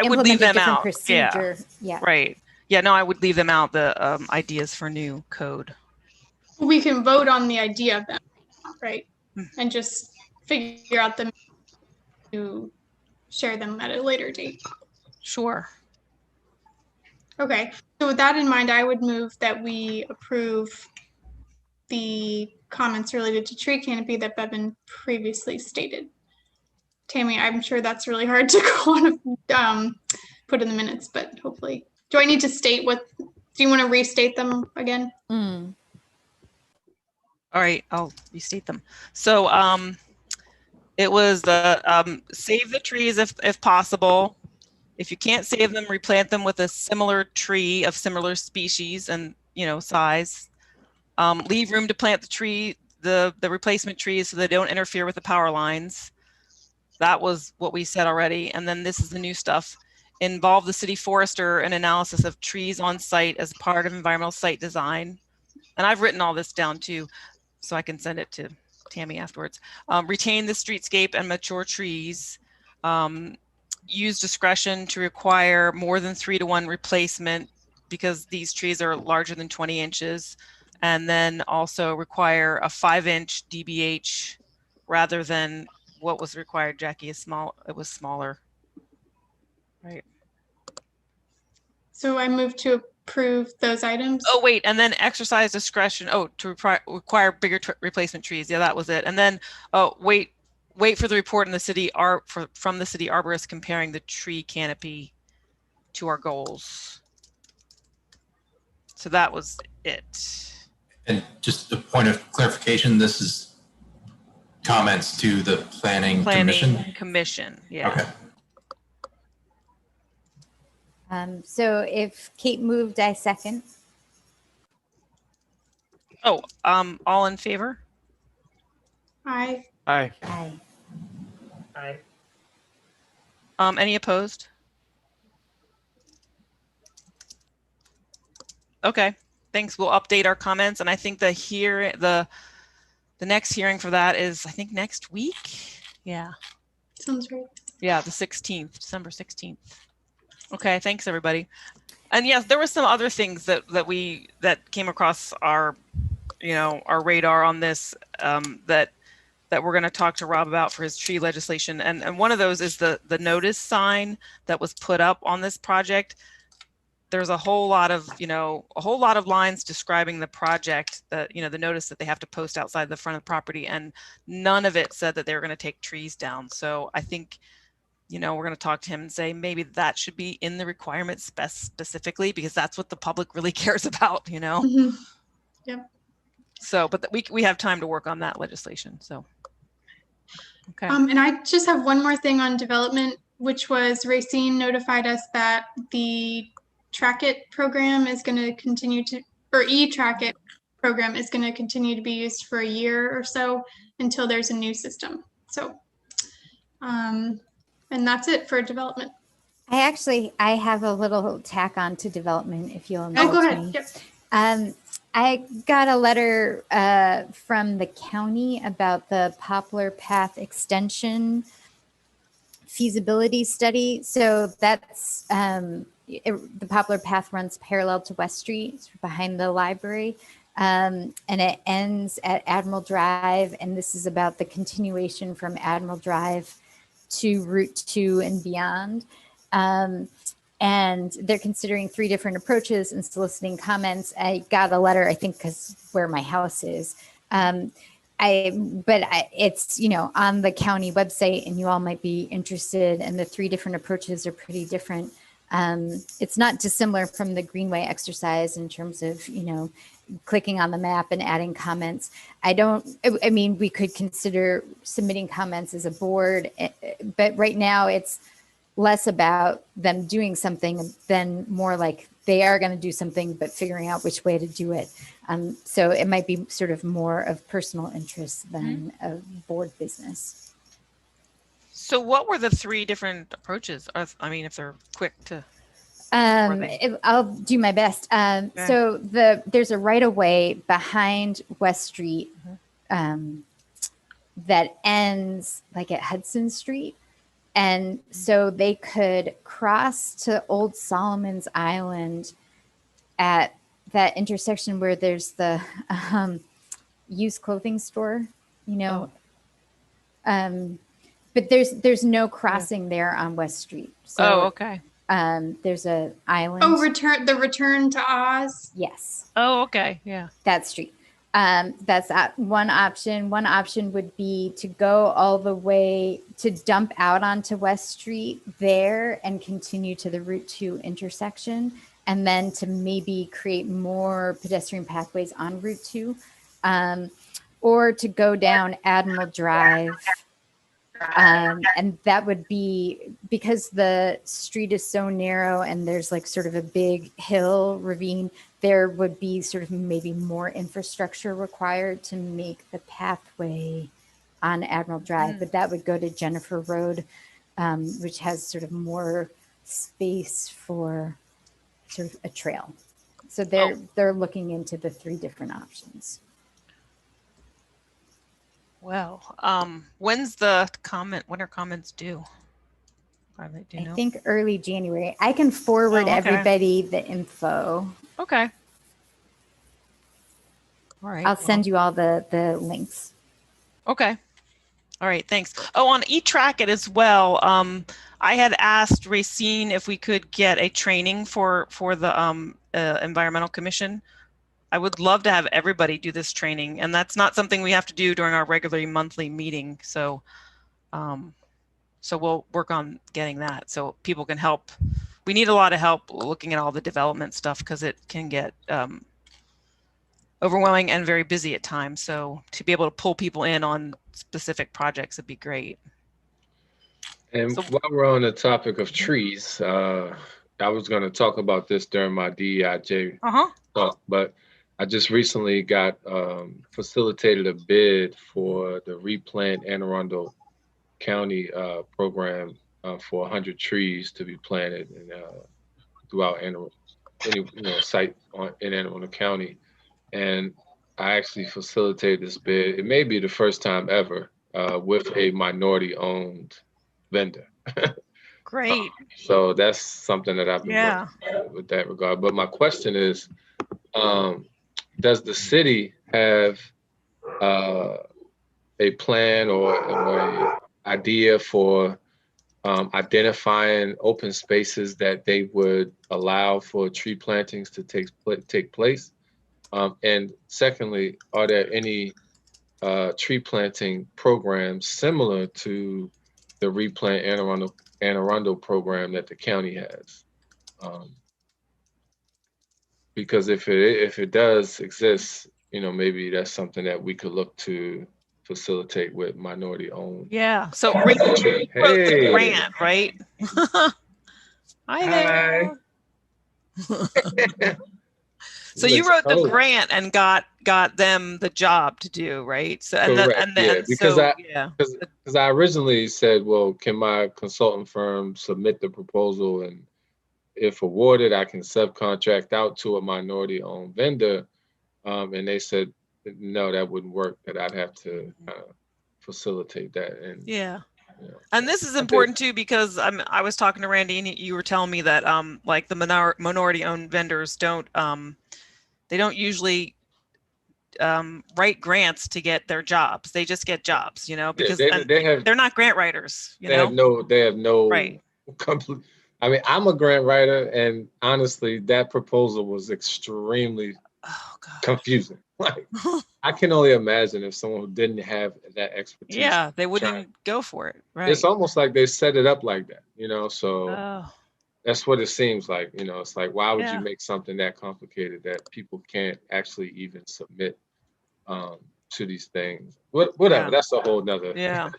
would leave implement a them different out. procedure. Yeah. Right. Yeah. No, I would leave them out. The ideas for new code. We can vote on the idea of them, right? And just figure out the to share them at a later date. Sure. Okay. So with that in mind, I would move that we approve the comments related to tree canopy that Bevan previously stated. Tammy, I'm sure that's really hard to put in the minutes, but hopefully. Do I need to state do you want to restate them again? Mm. All right, I'll restate them. So it was the save the trees if possible. If you can't save them, replant them with a similar tree of similar species and size. Leave room to plant the replacement trees so they don't interfere with the power lines. That was what we said already. And then this is the new stuff. Involve the city forester in analysis of trees on site as part of environmental site design. And I've written all this down too, so I can send it to Tammy afterwards. Retain the streetscape and mature trees. Use discretion to require more than 3-to-1 replacement because these trees are larger than 20 inches. And then also require a 5-inch DBH rather than what was required, Jackie, it was smaller. Right. So I move to approve those items. Oh, wait, and then exercise discretion. Oh, to require bigger replacement trees. Yeah, that was it. And then wait for the report in the city from the city arborist comparing the tree canopy to our goals. So that was it. And just a point of clarification, this is comments to the planning commission. Yeah. Okay. So if Kate moved, I second. Oh, all in favor? Aye. Aye. Aye. Aye. Any opposed? Okay, thanks. We'll update our comments, and I think the next hearing for that is, I think, next week. Yeah. Sounds right. Yeah, the 16th, December 16th. Okay, thanks everybody. And yes, there were some other things that came across our radar on this that we're going to talk to Rob about for his tree legislation. And one of those is the notice sign that was put up on this project. There's a whole lot of lines describing the project, the notice that they have to post outside the front of the property, and none of it said that they were going to take trees down. So I think we're going to talk to him and say maybe that should be in the requirements specifically, because that's what the public really cares about, Mm-hmm. Yep. So, but we have time to work on that legislation. So, okay. And I just have one more thing on development, which was Racine notified us that the Track It program is going to continue to, or e-Track It program is going to continue to be used for a year or so until there's a new system. So, and that's it for development. I have a little tack on to development, if you'll indulge go ahead. me. Yep. I got a letter from the county about the Poplar Path extension feasibility study. So that's the Poplar Path runs parallel to West Street, it's behind the library. And it ends at Admiral Drive. And this is about the continuation from Admiral Drive to Route 2 and beyond. And they're considering 3 different approaches and soliciting comments. I got a letter, I think, because where my house is. It's, on the county website, and you all might be interested. And the 3 different approaches are pretty different. It's not dissimilar from the Greenway exercise in terms of, clicking on the map and adding comments. We could consider submitting comments as a board, but right now it's less about them doing something than more like they are going to do something, but figuring out which way to do it. So it might be sort of more of personal interest than a board business. So what were the 3 different approaches? I mean, if they're quick to. I'll do my best. So there's a right of way behind West Street that ends like at Hudson Street. And so they could cross to Old Solomon's Island at that intersection where there's the used clothing store, you know. But there's no crossing there on West Street. So, okay. There's a island. Oh, return to Oz. Yes. Oh, okay. Yeah. That street. That's one option. One option would be to go all the way to dump out onto West Street there and continue to the Route 2 intersection, and then to maybe create more pedestrian pathways on Route 2, or to go down Admiral Drive. And that would be because the street is so narrow and there's like sort of a big hill ravine, there would be sort of maybe more infrastructure required to make the pathway on Admiral Drive, but that would go to Jennifer Road, which has sort of more space for sort of a trail. So they're looking into the 3 different options. Well, when's the when are comments due? I think early January. I can forward everybody the info. Okay. All right. I'll send you all the links. Okay. All right. Thanks. Oh, on eTrack it as well. I had asked Racine if we could get a training for the Environmental Commission. I would love to have everybody do this training, and that's not something we have to do during our regular monthly meeting. So, so we'll work on getting that so people can help. We need a lot of help looking at all the development stuff because it can get overwhelming and very busy at times. So to be able to pull people in on specific projects would be great. And while we're on the topic of trees, I was going to talk about this during my DEIJ talk, but I just recently got facilitated a bid for the Replant Anne Arundel County program for 100 trees to be planted throughout any site in Anne Arundel County. And I actually facilitated this bid. It may be the first time ever with a minority-owned vendor. Great. So that's something that I've been working with that regard. But my question is, does the city have a plan or an idea for identifying open spaces that they would allow for tree plantings to take place? And secondly, are there any tree planting programs similar to the Replant Anne Arundel program that the county has? Because if it does exist, maybe that's something that we could look to facilitate with minority-owned. Yeah. So you wrote the grant, right? Hi there. So you wrote the grant and got them the job to do, right? So because I originally said, well, can my consultant firm submit the proposal, and if awarded, I can subcontract out to a minority-owned vendor, and they said no, that wouldn't work. That I'd have to facilitate that. And and this is important too, because I was talking to Randy, and you were telling me that like the minority-owned vendors don't usually write grants to get their jobs. They just get jobs, because they're not grant writers. They have no right. Complete. I mean, I'm a grant writer, and honestly, that proposal was extremely confusing. Like, I can only imagine if someone who didn't have that expertise. Yeah, they wouldn't go for it. Right. It's almost like they set it up like that, so that's what it seems like. It's like, why would you make something that complicated that people can't actually even submit to these things? Whatever. That's a whole nother. Yeah.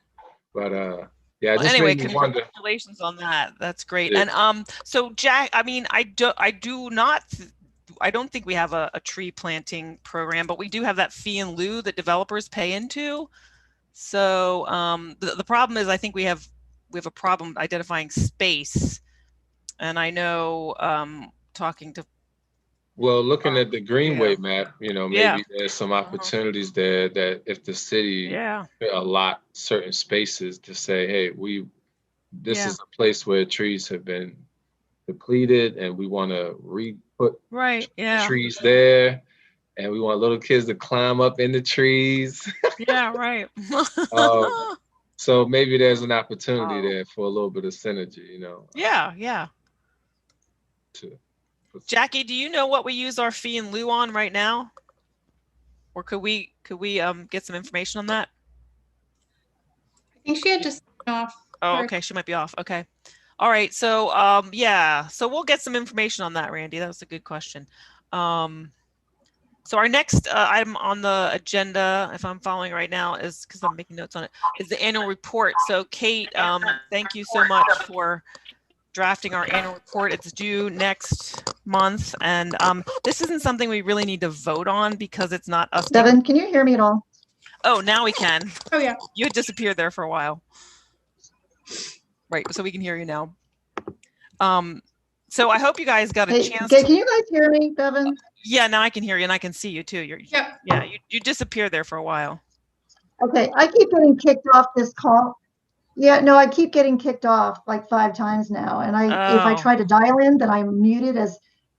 But well, anyway, congratulations on that. That's great. Yeah. And so Jack, I mean, I don't think we have a tree planting program, but we do have that fee in lieu that developers pay into. So the problem is, I think we have we have a problem identifying space. And I know talking to Well, looking at the Greenway yeah. map, you know, Yeah. maybe there's some opportunities there that if the city Yeah. allot certain spaces to say, hey, this Yeah. is a place where trees have been depleted and we want to re-put Right. Yeah. trees there, and we want little kids to climb up in the trees. Yeah. Right. So maybe there's an opportunity Oh. there for a little bit of synergy, you know. Yeah. Yeah. Jackie, do you know what we use our fee in lieu on right now? Or could we get some information on that? I think she had just off. Oh, okay. She might be off. Okay. All right. So yeah. So we'll get some information on that, Randy. That was a good question. So our next item on the agenda, if I'm following right now, is because I'm making notes on it, is the annual report. So Kate, thank you so much for drafting our annual report. It's due next month, and this isn't something we really need to vote on because it's not us. Devin, can you hear me at all? Oh, now we can. Oh yeah. You had disappeared there for a while. Right, so we can hear you now. So I hope you guys got a chance. Can you guys hear me, Devin? Yeah, now I can hear you and I can see you too. Yep. Yeah, you disappeared there for a while. Okay, I keep getting kicked off this call. Yeah, no, I keep getting kicked off like 5 times now. And if I try to dial in, then I'm muted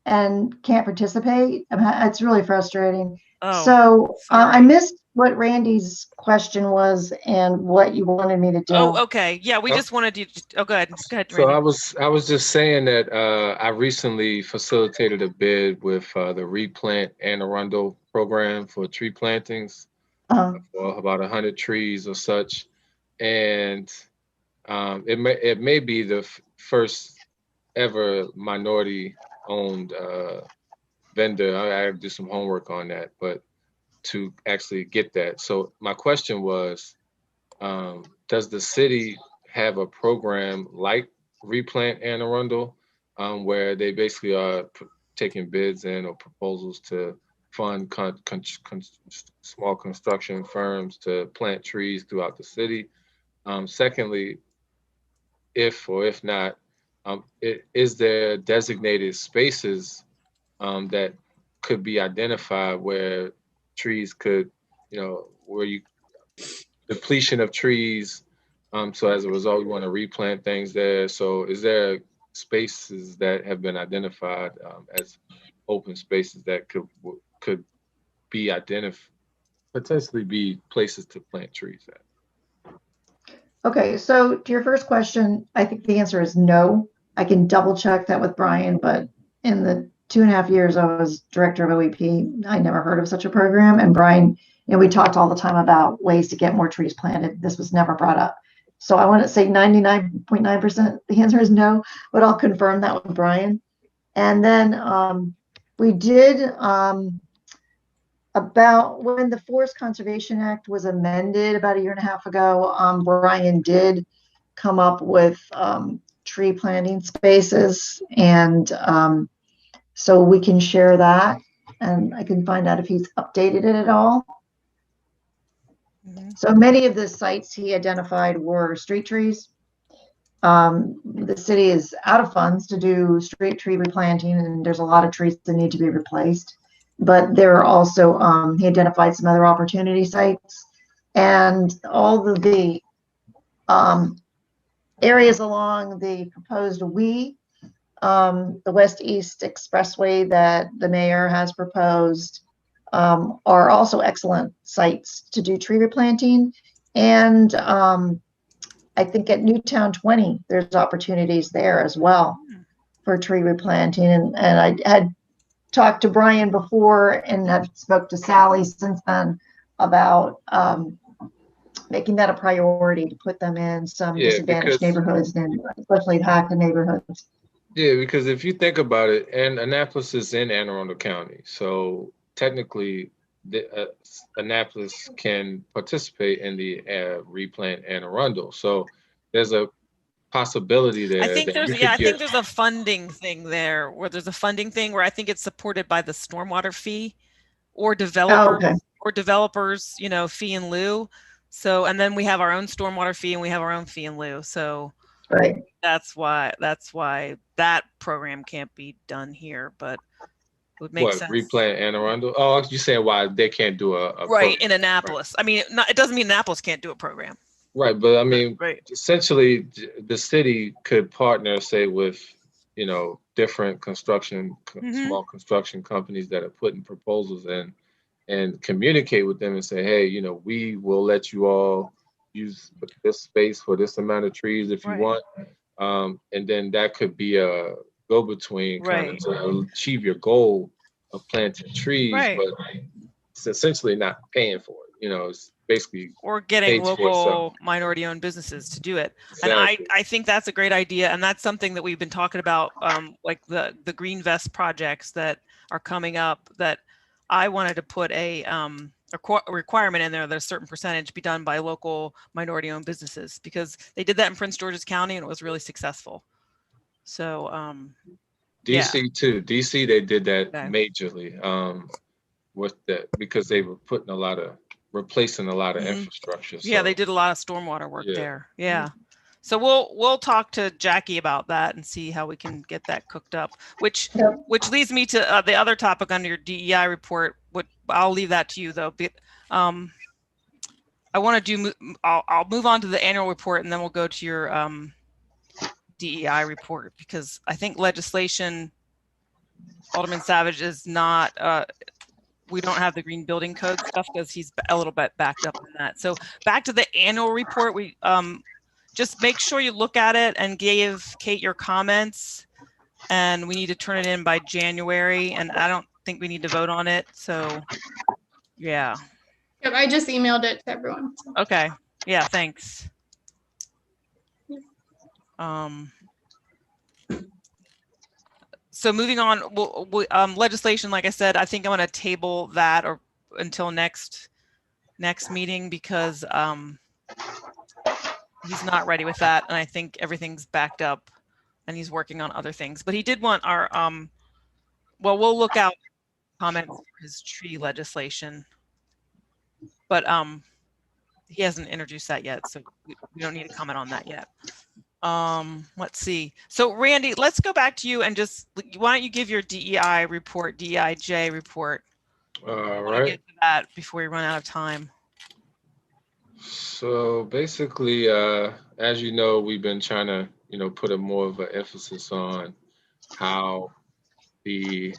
and can't participate. It's really frustrating. Oh, so I missed what Randy's question was and what you wanted me to do. Oh, okay. Yeah, we just wanted you to, go ahead. Go ahead, So Randy. I was just saying that I recently facilitated a bid with the Replant Anne Arundel program for tree plantings for about 100 trees or such. And it may be the first ever minority owned vendor. I have to do some homework on that, but to actually get that. So my question was, does the city have a program like Replant Anne Arundel, where they basically are taking bids in or proposals to fund small construction firms to plant trees throughout the city? Secondly, if not, is there designated spaces that could be identified where trees could, depletion of trees. So as a result, we want to replant things there. So is there spaces that have been identified as open spaces that could be potentially be places to plant trees at? Okay, so to your first question, I think the answer is no. I can double check that with Brian, but in the 2.5 years I was director of OEP, I never heard of such a program. And Brian, we talked all the time about ways to get more trees planted. This was never brought up. So I want to say 99.9%, the answer is no, but I'll confirm that with Brian. And then we did, about when the Forest Conservation Act was amended about 1.5 years ago, Brian did come up with tree planting spaces. And so we can share that, and I can find out if he's updated it at all. So many of the sites he identified were street trees. The city is out of funds to do street tree replanting, and there's a lot of trees that need to be replaced. But there are also, he identified some other opportunity sites, and all of the areas along the proposed the West-East Expressway that the mayor has proposed, are also excellent sites to do tree replanting. And I think at Newtown 20, there's opportunities there as well for tree replanting. And I had talked to Brian before and have spoke to Sally since then about making that a priority to put them in some disadvantaged neighborhoods, and especially Hackett neighborhoods. Yeah, because if you think about it, and Annapolis is in Anne Arundel County, so technically Annapolis can participate in the replant Anne Arundel. So there's a possibility there. I think there's a funding thing there, where there's a funding thing where I think it's supported by the stormwater fee or developers, fee in lieu. So, and then we have our own stormwater fee and we have our own fee in lieu. So Right. That's why that program can't be done here, but it would make What, sense. replant Anne Arundel? Oh, you saying why they can't do a Right, program. in Annapolis. I mean, it doesn't mean Annapolis can't do a program. Right, but I mean, Right. essentially, the city could partner, say, with, different small construction companies that are putting proposals in, and communicate with them and say, hey, we will let you all use this space for this amount of trees if you Right. want. And then that could be a go-between kind of Right. to achieve your goal of planting trees, Right. but it's essentially not paying for it. It's basically Or getting pays for itself. local minority-owned businesses to do it. And Exactly. I think that's a great idea, and that's something that we've been talking about, like the Green Vest projects that are coming up, that I wanted to put a requirement in there that a certain percentage be done by local minority-owned businesses, because they did that in Prince George's County and it was really successful. So DC too. DC, they did that Okay. majorly with that, because they were replacing a lot of Mhm. infrastructure. Yeah, So, they did a lot of stormwater work Yeah. there. Yeah. So we'll talk to Jackie about that and see how we can get that cooked up, which Yep. leads me to the other topic under your DEI report. I'll leave that to you though. But, I want to I'll move on to the annual report, and then we'll go to your DEI report, because I think legislation, Alderman Savage, is not we don't have the green building code stuff because he's a little bit backed up in that. So back to the annual report, we just make sure you look at it and give Kate your comments, and we need to turn it in by January, and I don't think we need to vote on it. So yeah. Yep, I just emailed it to everyone. So. Okay. Yeah, thanks. So moving on, legislation, like I said, I think I'm going to table that or until next meeting, because he's not ready with that, and I think everything's backed up, and he's working on other things. But he did want our well, we'll look out comments for his tree legislation, but he hasn't introduced that yet, so we don't need to comment on that yet. Let's see. So Randy, let's go back to you and just, why don't you give your DEI report, DEIJ report? all right. Get to that before we run out of time. So basically, as you know, we've been trying to, put a more of an emphasis on how the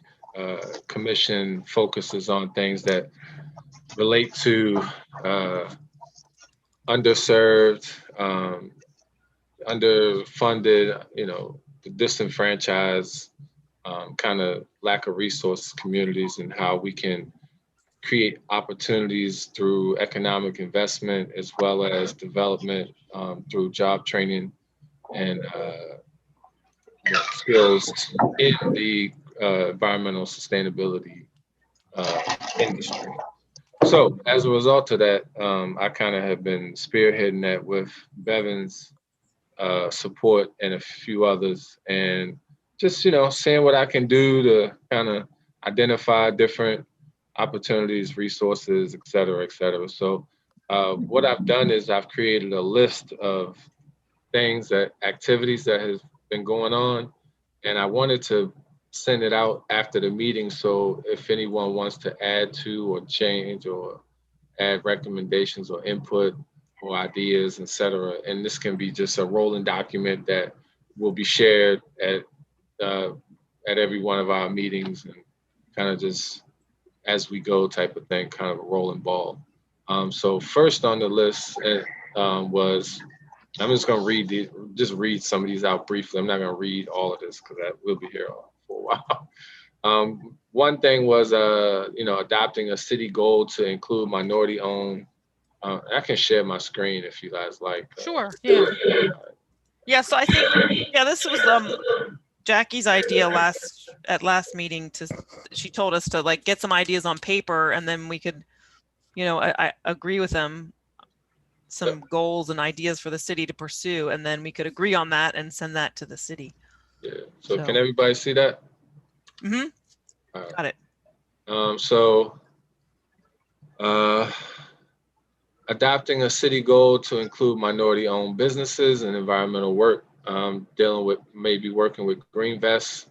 commission focuses on things that relate to underserved, underfunded, the disenfranchised, kind of lack of resource communities, and how we can create opportunities through economic investment as well as development through job training and skills in the environmental sustainability industry. So as a result of that, I kind of have been spearheading that with Bevan's support and a few others, and just, seeing what I can do to kind of identify different opportunities, resources, et cetera, et cetera. So what I've done is I've created a list of activities that has been going on, and I wanted to send it out after the meeting. So if anyone wants to add to or change or add recommendations or input or ideas, et cetera, and this can be just a rolling document that will be shared at every one of our meetings, and kind of just as we go type of thing, kind of a rolling ball. So first on the list was, I'm just going to read some of these out briefly. I'm not going to read all of this because we'll be here for a while. One thing was, adopting a city goal to include minority-owned. I can share my screen if you guys like. Sure. Yeah. Yeah. So I think, this was Jackie's idea at last meeting. She told us to get some ideas on paper, and then we could, I agree with them, some goals and ideas for the city to pursue, and then we could agree on that and send that to the city. Yeah. So can everybody see that? Mm-hmm. Right. Got it. Adopting a city goal to include minority-owned businesses and environmental work dealing with maybe working with Green Vests,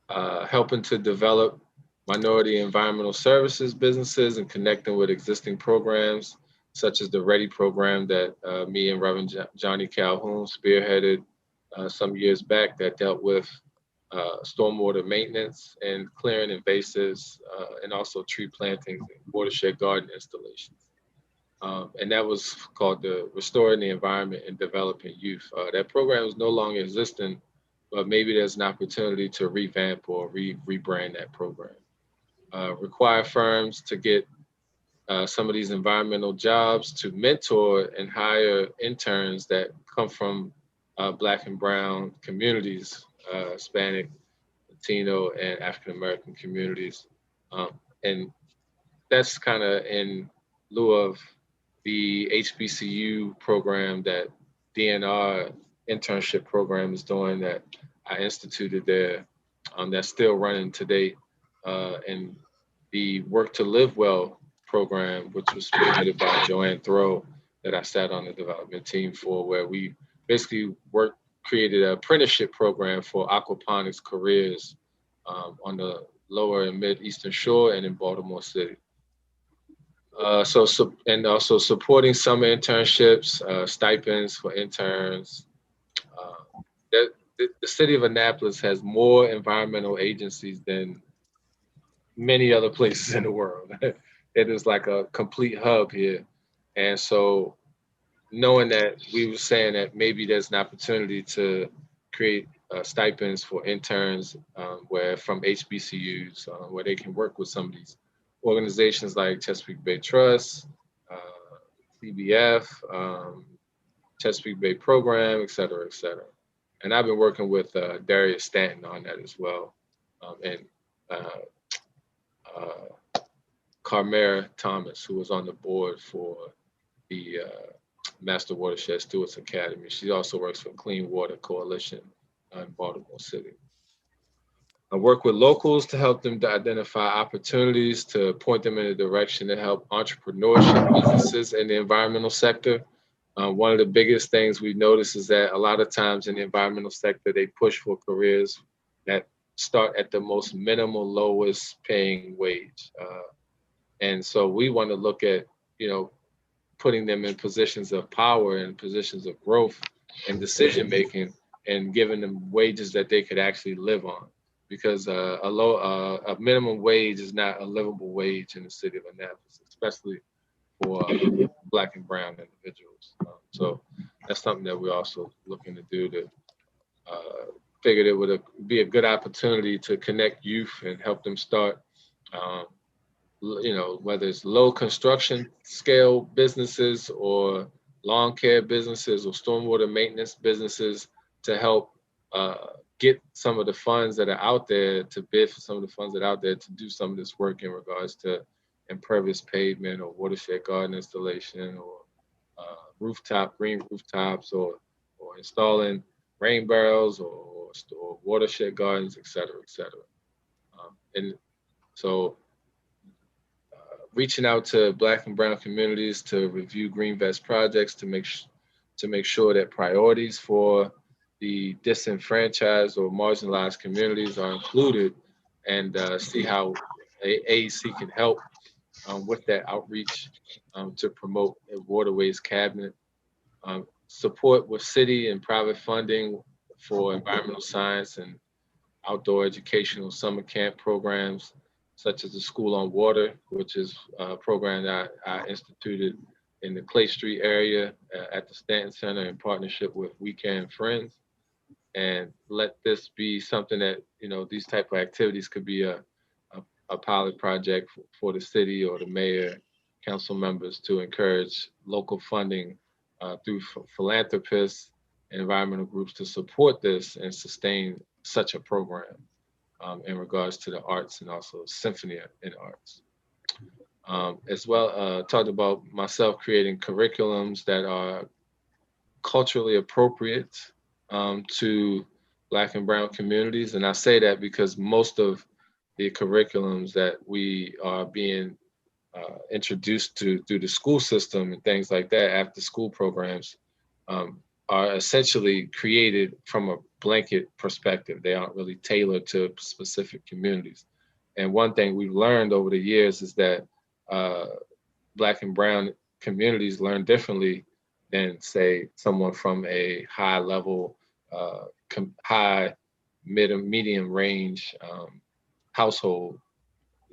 helping to develop minority environmental services businesses and connecting with existing programs, such as the READY program that me and Reverend Johnny Calhoun spearheaded some years back that dealt with stormwater maintenance and clearing invasives, and also tree plantings and watershed garden installations. And that was called the Restoring the Environment and Developing Youth. That program is no longer existing, but maybe there's an opportunity to revamp or rebrand that program. Require firms to get some of these environmental jobs to mentor and hire interns that come from Black and Brown communities, Hispanic, Latino, and African-American communities. And that's kind of in lieu of the HBCU program that DNR internship program is doing that I instituted there, that's still running today. And the Work to Live Well program, which was spearheaded by Joanne Throw, that I sat on the development team for, where we basically created an apprenticeship program for aquaponics careers on the lower and mid-eastern shore and in Baltimore City. And also supporting summer internships, stipends for interns. The city of Annapolis has more environmental agencies than many other places in the world. It is like a complete hub here. And so knowing that, we were saying that maybe there's an opportunity to create stipends for interns where from HBCUs, where they can work with some of these organizations like Chesapeake Bay Trust, CBF, Chesapeake Bay Program, et cetera, et cetera. And I've been working with Darius Stanton on that as well. And Carmera Thomas, who was on the board for the Master Watershed Stewards Academy. She also works for Clean Water Coalition in Baltimore City. I work with locals to help them to identify opportunities, to point them in a direction to help entrepreneurship businesses in the environmental sector. One of the biggest things we notice is that a lot of times in the environmental sector, they push for careers that start at the most minimal, lowest paying wage. And so we want to look at, putting them in positions of power and positions of growth and decision making, and giving them wages that they could actually live on. Because a minimum wage is not a livable wage in the city of Annapolis, especially for Black and Brown individuals. So that's something that we're also looking to do, to figured it would be a good opportunity to connect youth and help them start, whether it's low construction scale businesses or lawn care businesses or stormwater maintenance businesses, to help get some of the funds that are out there, to bid for some of the funds that are out there to do some of this work in regards to impervious pavement or watershed garden installation, or green rooftops, or installing rain barrels, or watershed gardens, et cetera, et cetera. And so reaching out to Black and Brown communities to review Green Vest projects to make sure that priorities for the disenfranchised or marginalized communities are included, and see how AEC can help with that outreach to promote a waterways cabinet. Support with city and private funding for environmental science and outdoor educational summer camp programs, such as the School on Water, which is a program that I instituted in the Clay Street area at the Stanton Center in partnership with Weekend Friends. And let this be something that, these type of activities could be a pilot project for the city or the mayor, council members, to encourage local funding through philanthropists and environmental groups to support this and sustain such a program in regards to the arts and also symphony in arts. As well, talked about myself creating curriculums that are culturally appropriate to Black and Brown communities. And I say that because most of the curriculums that we are being introduced to through the school system and things like that, after school programs, are essentially created from a blanket perspective. They aren't really tailored to specific communities. And one thing we've learned over the years is that Black and brown communities learn differently than, say, someone from a high level, high, medium range household.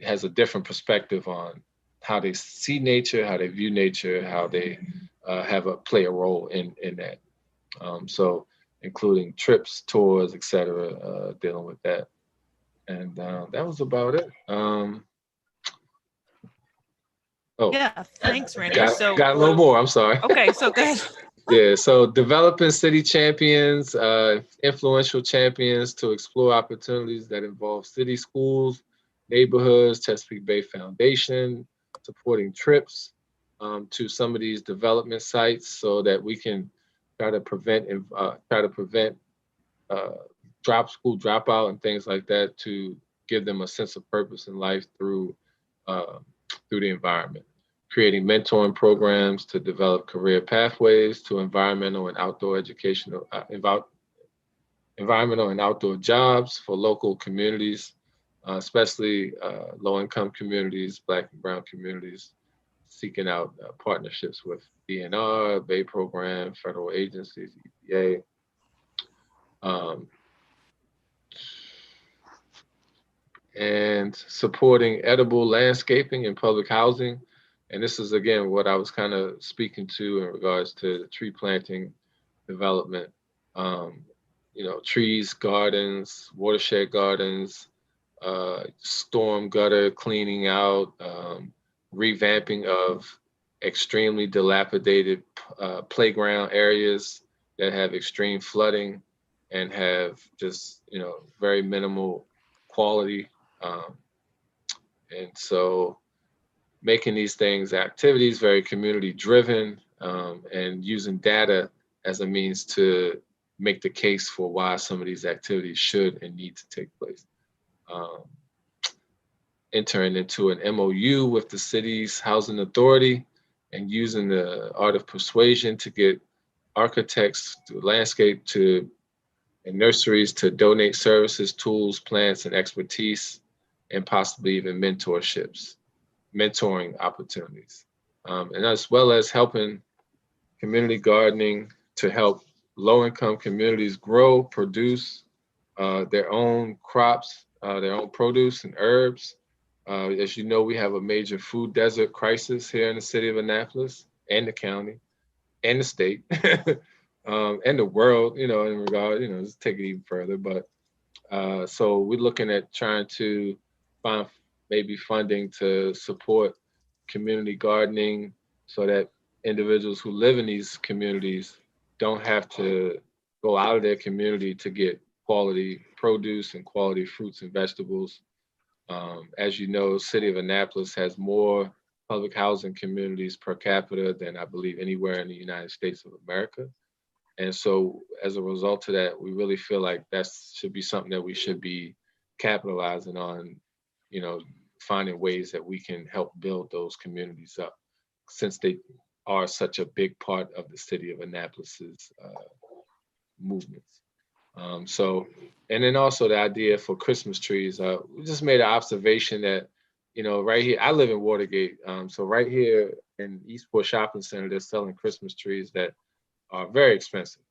Has a different perspective on how they see nature, how they view nature, how they play a role in that. So including trips, tours, etc., dealing with that. And that was about it. Yeah, thanks, Randy. Got a little more, I'm sorry. Okay, so go ahead. Yeah, so developing city champions, influential champions to explore opportunities that involve city schools, neighborhoods, Chesapeake Bay Foundation, supporting trips to some of these development sites so that we can try to prevent school dropout and things like that, to give them a sense of purpose in life through the environment. Creating mentoring programs to develop career pathways to environmental and outdoor educational, environmental and outdoor jobs for local communities, especially low-income communities, Black and brown communities, seeking out partnerships with DNR, Bay Program, federal agencies, EPA. And supporting edible landscaping and public housing. And this is, again, what I was kind of speaking to in regards to the tree planting development. Trees, gardens, watershed gardens, storm gutter cleaning out, revamping of extremely dilapidated playground areas that have extreme flooding and have just, very minimal quality. And so making these things activities very community driven, and using data as a means to make the case for why some of these activities should and need to take place. Entering into an MOU with the city's housing authority and using the art of persuasion to get architects to landscape and nurseries to donate services, tools, plants, and expertise, and possibly even mentoring opportunities. And as well as helping community gardening to help low-income communities grow, produce their own crops, their own produce and herbs. As you know, we have a major food desert crisis here in the city of Annapolis and the county and the state and the world, in regard, let's take it even further. But so we're looking at trying to find maybe funding to support community gardening so that individuals who live in these communities don't have to go out of their community to get quality produce and quality fruits and vegetables. As you know, city of Annapolis has more public housing communities per capita than I believe anywhere in the United States of America. And so as a result of that, we really feel like that should be something that we should be capitalizing on, finding ways that we can help build those communities up, since they are such a big part of the city of Annapolis's movements. And then also the idea for Christmas trees, we just made an observation that, right here, I live in Watergate. So right here in Eastport Shopping Center, they're selling Christmas trees that are very expensive,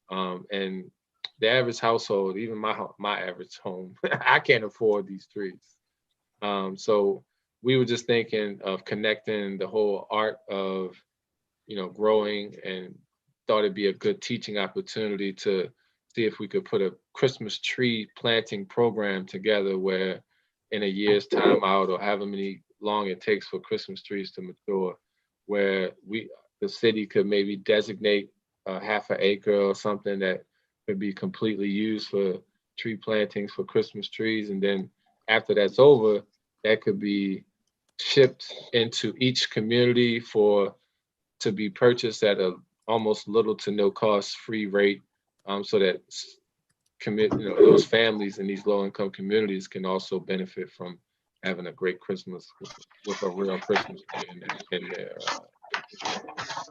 and the average household, even my average home, I can't afford these trees. So we were just thinking of connecting the whole art of, growing, and thought it'd be a good teaching opportunity to see if we could put a Christmas tree planting program together where in a year's time out, or however many long it takes for Christmas trees to mature, where the city could maybe designate a half an acre or something that could be completely used for tree plantings for Christmas trees. And then after that's over, that could be shipped into each community to be purchased at a almost little to no cost free rate, so that those families in these low-income communities can also benefit from having a great Christmas with a real Christmas tree in there.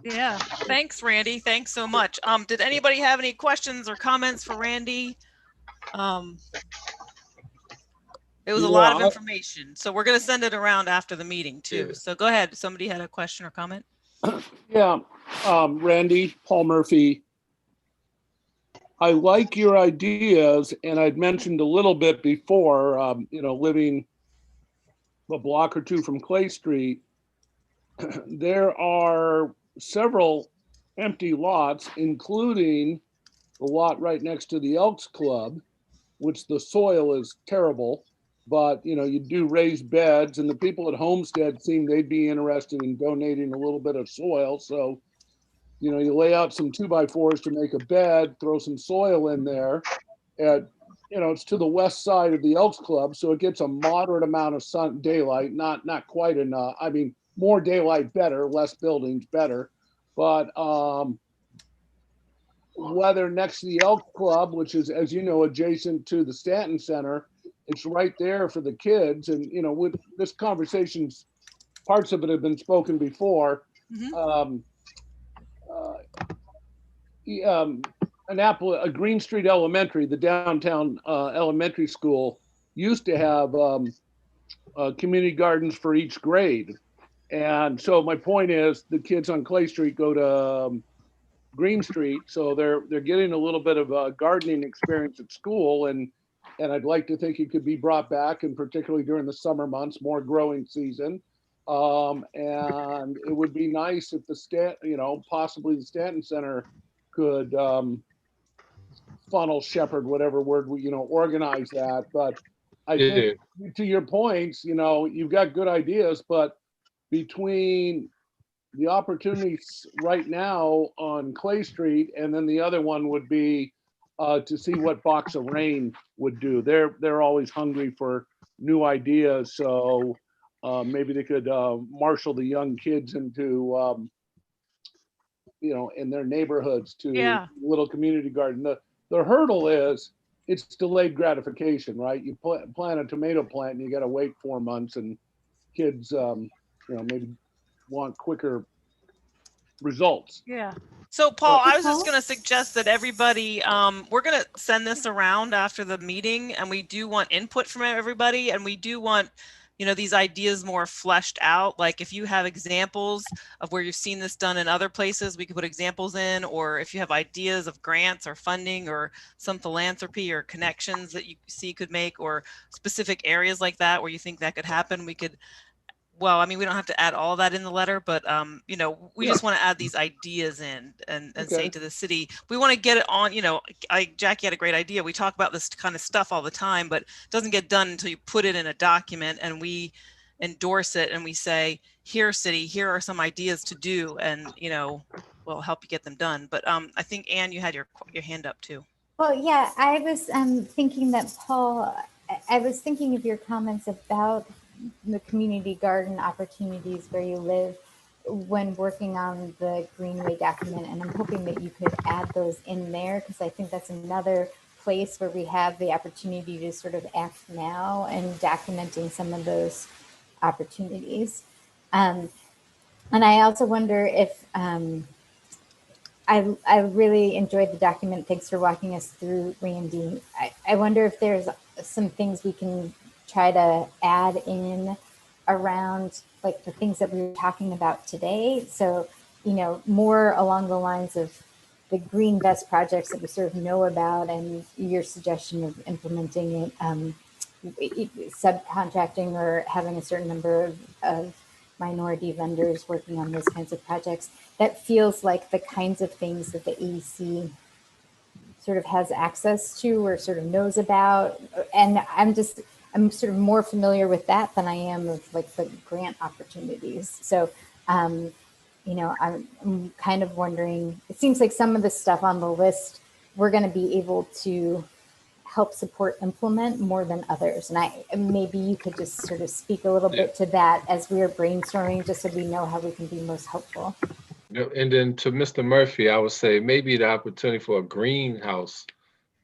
Yeah, thanks, Randy. Thanks so much. Did anybody have any questions or comments for Randy? It was a lot of information, so we're going to send it around after the meeting too. Yeah. So go ahead. Somebody had a question or comment? Yeah, Randy, Paul Murphy. I like your ideas, and I'd mentioned a little bit before, living a block or two from Clay Street, there are several empty lots, including the lot right next to the Elks Club, which the soil is terrible, but you do raised beds, and the people at Homestead seem they'd be interested in donating a little bit of soil. So, you lay out some 2x4s to make a bed, throw some soil in there. It's to the west side of the Elks Club, so it gets a moderate amount of daylight, not quite enough. I mean, more daylight better, less buildings better. But whether next to the Elk Club, which is, as you know, adjacent to the Stanton Center, it's right there for the kids. And with this conversation's parts of it have been spoken before. Annapolis, Green Street Elementary, the downtown elementary school, used to have community gardens for each grade. And so my point is, the kids on Clay Street go to Green Street, so they're getting a little bit of a gardening experience at school, and I'd like to think it could be brought back, and particularly during the summer months, more growing season. And it would be nice if possibly the Stanton Center could funnel, shepherd, whatever word we, organize that. But I think to your points, you've got good ideas, but between the opportunities right now on Clay Street, and then the other one would be to see what Box of Rain would do. They're always hungry for new ideas, so maybe they could marshal the young kids into in their neighborhoods to little community garden. The hurdle is it's delayed gratification, right? You plant a tomato plant and you got to wait 4 months, and kids maybe want quicker results. Yeah. So Paul, I was just going to suggest that everybody, we're going to send this around after the meeting, and we do want input from everybody, and we do want, these ideas more fleshed out. Like if you have examples of where you've seen this done in other places, we could put examples in, or if you have ideas of grants or funding or some philanthropy or connections that you see could make, or specific areas like that where you think that could happen, we could. Well, I mean, we don't have to add all that in the letter, but, we just want to add these ideas in and say to the city, we want to get it on, Jackie had a great idea. We talk about this kind of stuff all the time, but it doesn't get done until you put it in a document and we endorse it and we say, here, city, here are some ideas to do, and, we'll help you get them done. But I think, Anne, you had your hand up too. Well, yeah, I was thinking that, Paul, I was thinking of your comments about the community garden opportunities where you live when working on the Greenway document, and I'm hoping that you could add those in there, because I think that's another place where we have the opportunity to sort of act now and documenting some of those opportunities. And I also wonder if I really enjoyed the document. Thanks for walking us through, Randy. I wonder if there's some things we can try to add in around like the things that we were talking about today. So, more along the lines of the green best projects that we sort of know about, and your suggestion of implementing it, subcontracting or having a certain number of minority vendors working on those kinds of projects. That feels like the kinds of things that the AEC sort of has access to or sort of knows about. And I'm sort of more familiar with that than I am with like the grant opportunities. So, I'm kind of wondering, it seems like some of the stuff on the list, we're going to be able to help support implement more than others. And maybe you could just sort of speak a little bit to that as we are brainstorming, just so we know how we can be most helpful. And then to Mr. Murphy, I would say maybe the opportunity for a greenhouse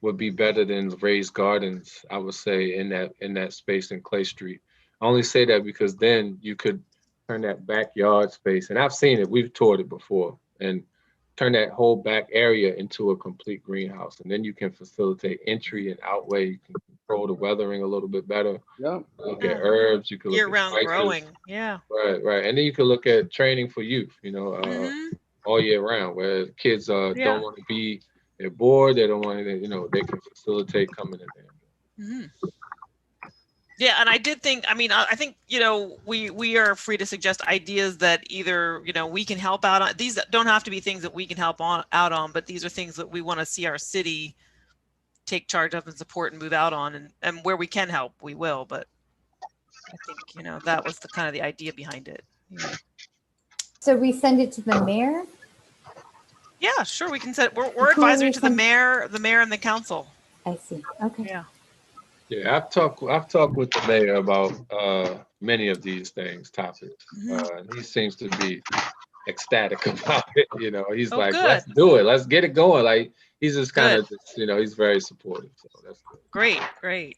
would be better than raised gardens, I would say, in that space in Clay Street. I only say that because then you could turn that backyard space, and I've seen it, we've toured it before, and turn that whole back area into a complete greenhouse. And then you can facilitate entry and outway. You can control the weathering a little bit better. Yeah. Look at herbs. You can look at Year-round spices. growing. Yeah. Right. And then you can look at training for youth, Mhm. all year round, where kids Yeah. don't want to be, they're bored, they don't want to, they can facilitate coming in there. Mhm. Yeah, and I did think, I mean, I think, we are free to suggest ideas that either, we can help out on. These don't have to be things that we can help out on, but these are things that we want to see our city take charge of and support and move out on, and where we can help, we will. But I think, that was the kind of the idea behind it. Yeah. So we send it to the mayor? Yeah, sure. We can set, we're Who are advisory we to the mayor and the council. I see. Okay. Yeah. Yeah, I've talked with the mayor about many of these topics. And he seems to be ecstatic about it. He's Oh, like, good. let's do it, let's get it going. Like, he's just kind Good. of, he's very supportive. So that's good. Great.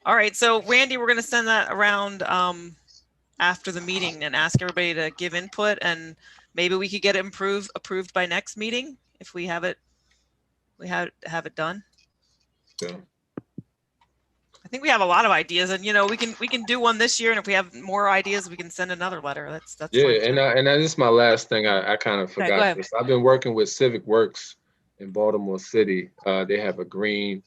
All right, so Randy, we're going to send that around after the meeting and ask everybody to give input, and maybe we could get it approved by next meeting if we have it done. Yeah. I think we have a lot of ideas, and we can do one this year, and if we have more ideas, we can send another letter. That's Yeah, fine. and this is my last thing. I kind of Okay, go forgot ahead. this. I've been working with Civic Works in Baltimore City. They have a green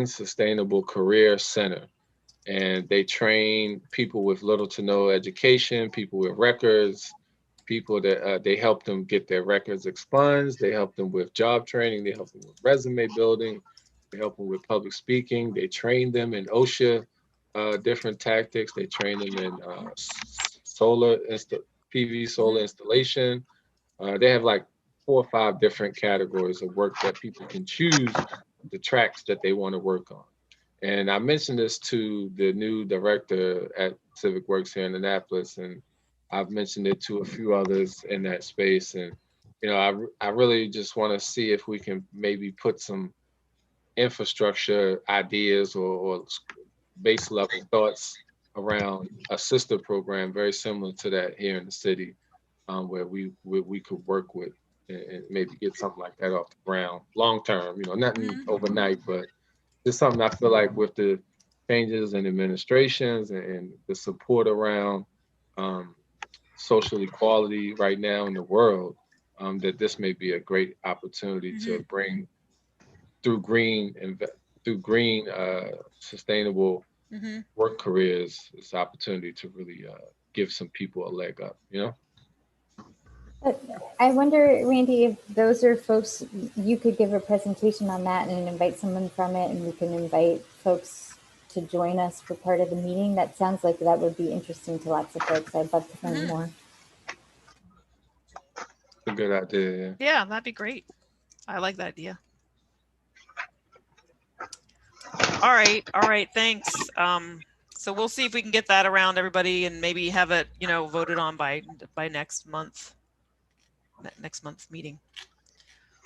sustainable career center, and they train people with little to no education, people with records, people that they help them get their records expunged. They help them with job training. They help them with resume building. They help them with public speaking. They train them in OSHA, different tactics. They train them in PV solar installation. They have like 4 or 5 different categories of work that people can choose the tracks that they want to work on. And I mentioned this to the new director at Civic Works here in Annapolis, and I've mentioned it to a few others in that space. And, I really just want to see if we can maybe put some infrastructure ideas or base level thoughts around a sister program very similar to that here in the city, where we could work with and maybe get something like that off the ground long term. Nothing overnight, but just something I feel like with the changes in administrations and the support around social equality right now in the world, that this may be a great opportunity to bring through green sustainable work careers, this opportunity to really give some people a leg up, I wonder, Randy, if those are folks, you could give a presentation on that and invite someone from it, and we can invite folks to join us for part of the meeting. That sounds like that would be interesting to lots of folks. I'd love to learn more. A good idea. Yeah, that'd be great. I like that idea. All right, thanks. So we'll see if we can get that around everybody and maybe have it, voted on by next month's meeting.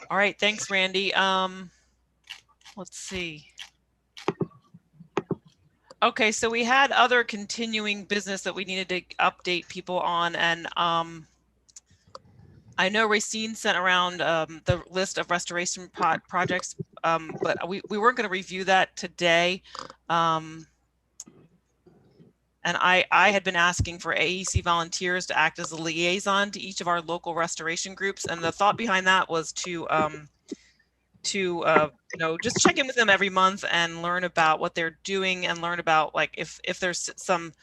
All right, thanks, Randy. Let's see. Okay, so we had other continuing business that we needed to update people on, and I know Racine sent around the list of restoration projects, but we weren't going to review that today. And I had been asking for AEC volunteers to act as a liaison to each of our local restoration groups. And the thought behind that was to just check in with them every month and learn about what they're doing and learn about like if there's some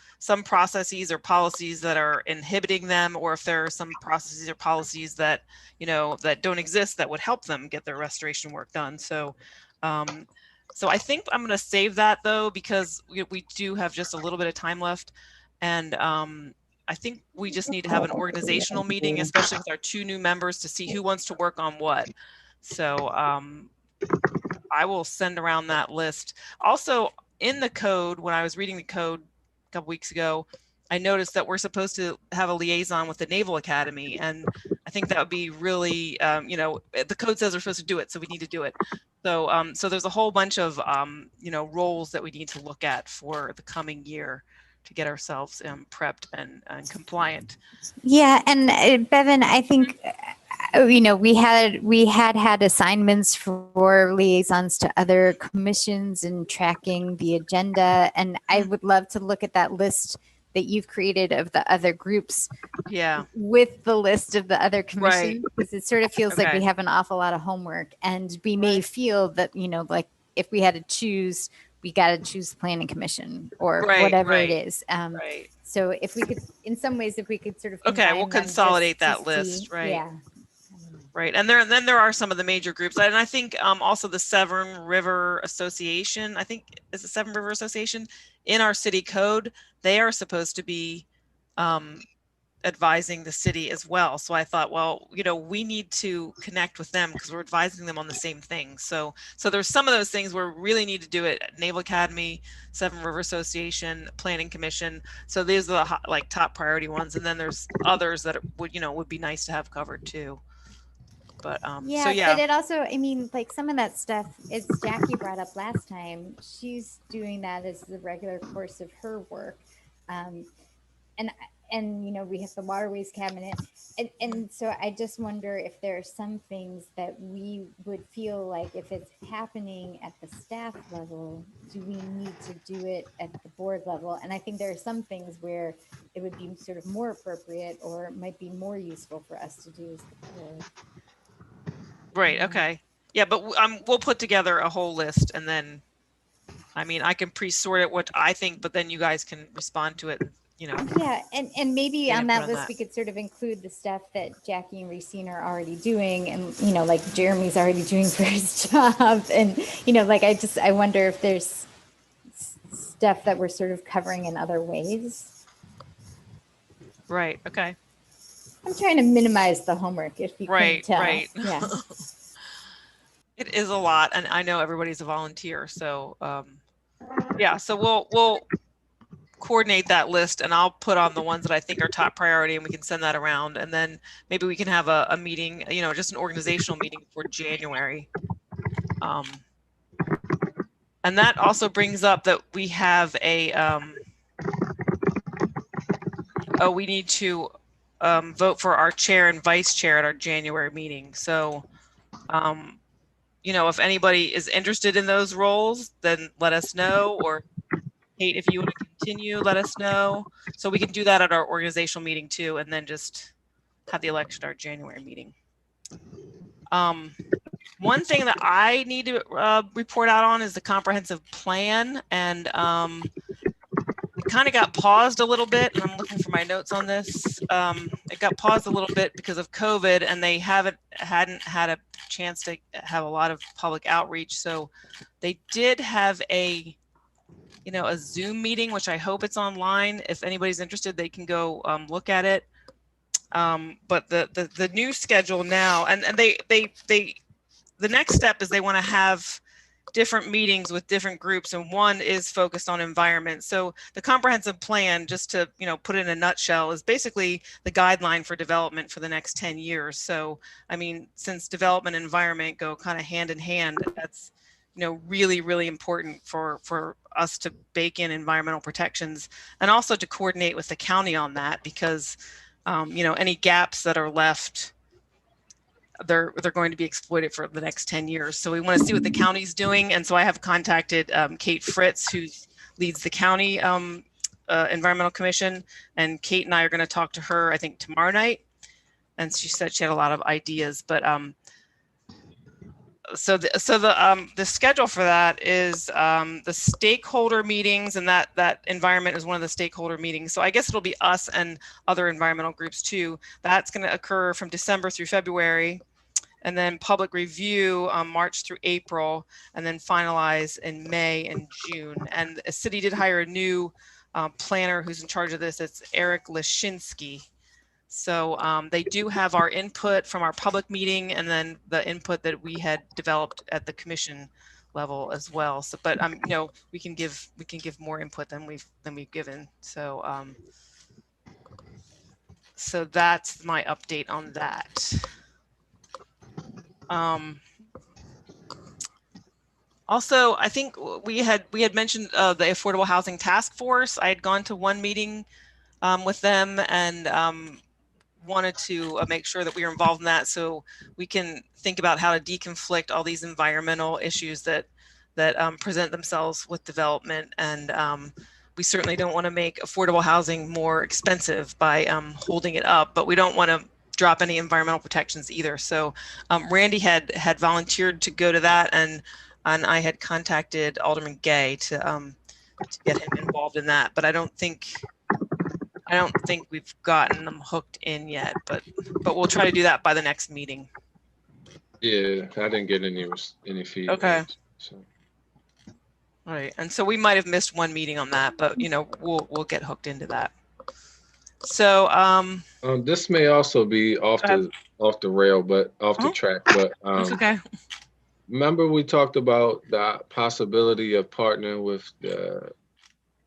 processes or policies that are inhibiting them, or if there are some processes or policies that that don't exist that would help them get their restoration work done. So I think I'm going to save that though, because we do have just a little bit of time left, and I think we just need to have an organizational meeting, especially with our 2 new members, to see who wants to work on what. So I will send around that list. Also, in the code, when I was reading the code a couple weeks ago, I noticed that we're supposed to have a liaison with the Naval Academy, and I think that would be really, the code says we're supposed to do it, so we need to do it. So there's a whole bunch of roles that we need to look at for the coming year to get ourselves prepped and compliant. Yeah, and Bevan, I think we had assignments for liaisons to other commissions and tracking the agenda, and I would love to look at that list that you've created of the other groups. Yeah. With the list of the other commissions, because it sort of feels like we Okay. have an awful lot of homework, and we may feel that like if we had to choose, we got to choose the planning commission or whatever it is. Right. So if we could, in some ways, if we could sort of Okay, we'll combine them consolidate just that to list, see- right? Yeah. Right, and then there are some of the major groups, and I think also the Severn River Association. I think is the Severn River Association in our city code. They are supposed to be advising the city as well. So I thought, well, we need to connect with them because we're advising them on the same thing. So there's some of those things where we really need to do it at Naval Academy, Severn River Association, Planning Commission. So these are the top priority ones, and then there's others that would be nice to have covered too. But but it also, I mean, like some of that stuff, as Jackie brought up last time, she's doing that as the regular course of her work. And we have the waterways cabinet, and so I just wonder if there are some things that we would feel like if it's happening at the staff level, do we need to do it at the board level? And I think there are some things where it would be sort of more appropriate or might be more useful for us to do as the board. Right. Okay. Yeah, but we'll put together a whole list, and then, I mean, I can pre-sort it what I think, but then you guys can respond to it. Yeah, and maybe on that list that. we could sort of include the stuff that Jackie and Racine are already doing, and like Jeremy's already doing for his job, and I wonder if there's stuff that we're sort of covering in other ways. Right. Okay. I'm trying to minimize the homework, if you can tell. Right. Yeah. It is a lot, and I know everybody's a volunteer, so yeah. So we'll coordinate that list, and I'll put on the ones that I think are top priority, and we can send that around, and then maybe we can have a meeting, just an organizational meeting for January. And that also brings up that we have we need to vote for our chair and vice chair at our January meeting. So, if anybody is interested in those roles, then let us know, or Kate, if you want to continue, let us know. So we can do that at our organizational meeting too, and then just have the election at our January meeting. One thing that I need to report out on is the comprehensive plan, and it kind of got paused a little bit, and I'm looking for my notes on this. It got paused a little bit because of COVID, and they hadn't had a chance to have a lot of public outreach. So they did have a Zoom meeting, which I hope it's online. If anybody's interested, they can go look at it. But the new schedule now, and the next step is they want to have different meetings with different groups, and one is focused on environment. So the comprehensive plan, just to put it in a nutshell, is basically the guideline for development for the next 10 years. So I mean, since development and environment go kind of hand in hand, that's really, really important for us to bake in environmental protections, and also to coordinate with the county on that, because any gaps that are left, they're going to be exploited for the next 10 years. So we want to see what the county's doing. And so I have contacted Kate Fritz, who leads the county environmental commission, and Kate and I are going to talk to her, I think, tomorrow night. And she said she had a lot of ideas, but so the schedule for that is the stakeholder meetings, and that environment is one of the stakeholder meetings. So I guess it'll be us and other environmental groups too. That's going to occur from December through February, and then public review March through April, and then finalize in May and June. And the city did hire a new planner who's in charge of this. It's Eric Lashinsky. So they do have our input from our public meeting, and then the input that we had developed at the commission level as well. So, but we can give more input than we've given. So so that's my update on that. Also, I think we had mentioned the Affordable Housing Task Force. I had gone to one meeting with them and wanted to make sure that we were involved in that, so we can think about how to deconflict all these environmental issues that present themselves with development. And we certainly don't want to make affordable housing more expensive by holding it up, but we don't want to drop any environmental protections either. So Randy had volunteered to go to that, and I had contacted Alderman Gay to get him involved in that. But I don't think we've gotten them hooked in yet. But we'll try to do that by the next meeting. Yeah, I didn't get any feedback. Okay. So. All right, and so we might have missed one meeting on that, but we'll get hooked into that. So this may also be off the rail, but off the track. But it's okay. Remember we talked about the possibility of partnering with the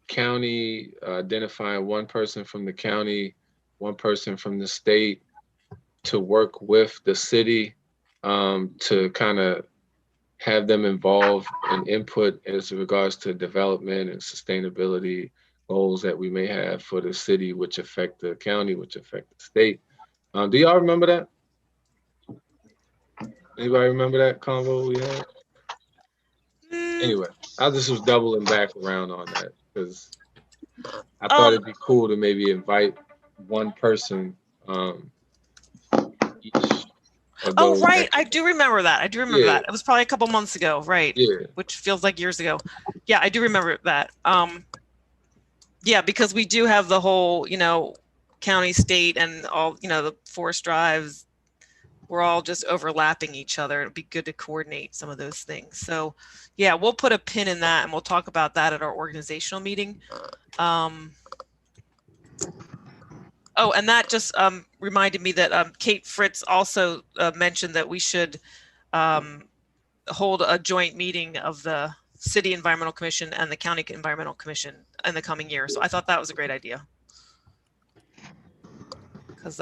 county, identifying one person from the county, one person from the state to work with the city to kind of have them involved and input as regards to development and sustainability goals that we may have for the city, which affect the county, which affect the state. Do y'all remember that? Anybody remember that convo we had? Anyway, I just was doubling back around on that because I thought it'd be cool to maybe invite one person each. Oh, right. I do remember that. That. It was probably a couple months ago, right? Yeah. Which feels like years ago. Yeah, I do remember that. Yeah, because we do have the whole, county, state, and all, the forest drives. We're all just overlapping each other. It'd be good to coordinate some of those things. So, yeah, we'll put a pin in that, and we'll talk about that at our organizational meeting. Oh, and that just reminded me that Kate Fritz also mentioned that we should hold a joint meeting of the City Environmental Commission and the County Environmental Commission in the coming year. So I thought that was a great idea. Because,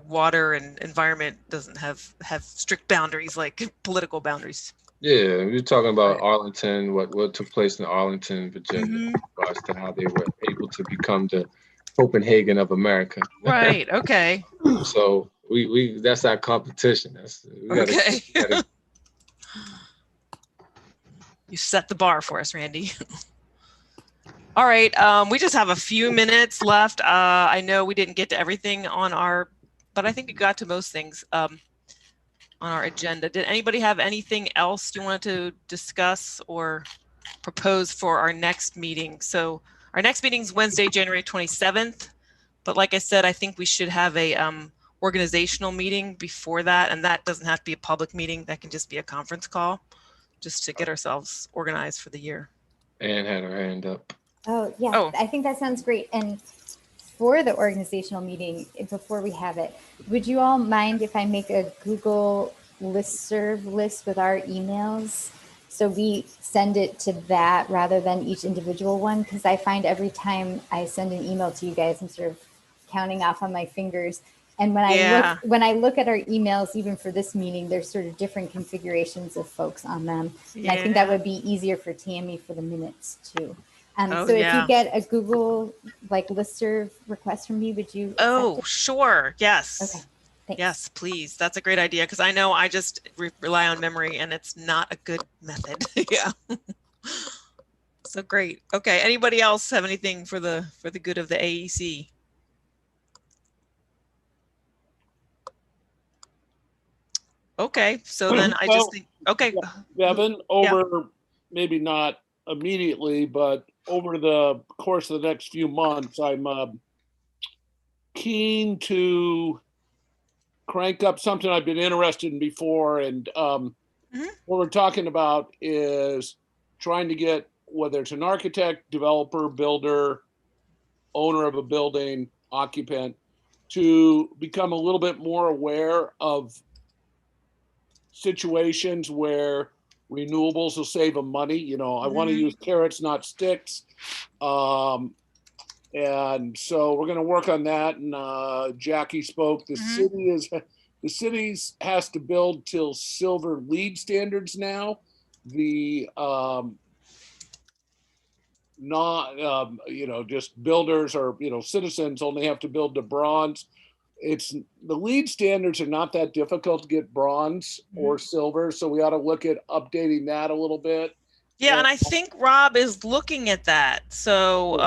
water and environment doesn't have strict boundaries like political boundaries. Yeah, we're talking about Arlington, what took place in Arlington, Virginia, in regards to how they were able to become the Copenhagen of America. Right. Okay. So we that's our competition. Okay. You set the bar for us, Randy. All right. We just have a few minutes left. I know we didn't get to everything but I think we got to most things on our agenda. Did anybody have anything else you wanted to discuss or propose for our next meeting? So our next meeting is Wednesday, January 27th. But like I said, I think we should have a organizational meeting before that. And that doesn't have to be a public meeting. That can just be a conference call just to get ourselves organized for the year. Anne had her hand up. Oh, yeah. Oh. I think that sounds great. And for the organizational meeting, before we have it, would you all mind if I make a Google listserv list with our emails? So we send it to that rather than each individual one, because I find every time I send an email to you guys, I'm sort of counting off on my fingers. And when I look at our emails, even for this meeting, there's sort of different configurations of folks on them. And I think that would be easier for Tammy for the minutes too. So if you get a Google listserv request from me, would you? Oh, sure. Yes. Okay. Thanks. Yes, please. That's a great idea, because I know I just rely on memory and it's not a good method. Yeah. So great. Okay. Anybody else have anything for the good of the AEC? Okay. So then I just think, okay. Devin, maybe not immediately, but over the course of the next few months, I'm keen to crank up something I've been interested in before. And what we're talking about is trying to get, whether it's an architect, developer, builder, owner of a building, occupant, to become a little bit more aware of situations where renewables will save them money. I want to use carrots, not sticks. And so we're going to work on that. And Jackie spoke. The city has to build till silver LEED standards now. the not just builders or citizens only have to build to bronze. It's the LEED standards are not that difficult to get bronze or silver, so we ought to look at updating that a little bit. Yeah, and I think Rob is looking at that. So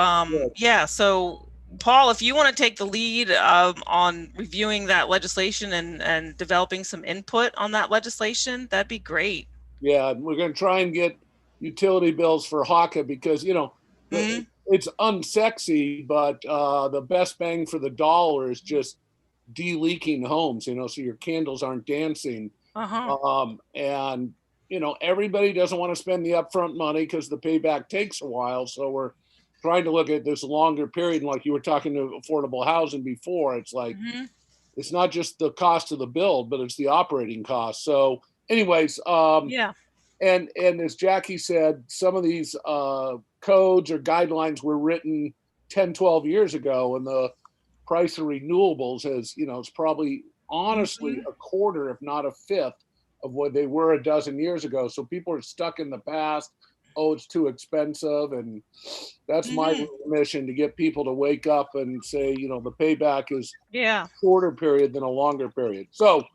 yeah, so Paul, if you want to take the lead on reviewing that legislation and developing some input on that legislation, that'd be great. Yeah, we're going to try and get utility bills for HACA because it's unsexy, but the best bang for the dollar is just de-leaking homes, so your candles aren't dancing. And everybody doesn't want to spend the upfront money because the payback takes a while. So we're trying to look at this longer period. And like you were talking to affordable housing before, it's like, it's not just the cost of the build, but it's the operating cost. So anyways, yeah. And as Jackie said, some of these codes or guidelines were written 10, 12 years ago, and the price of renewables has, it's probably honestly a quarter, if not a fifth, of what they were a dozen years ago. So people are stuck in the past. Oh, it's too expensive. And that's my mission, to get people to wake up and say, the payback is a shorter period than a longer period. So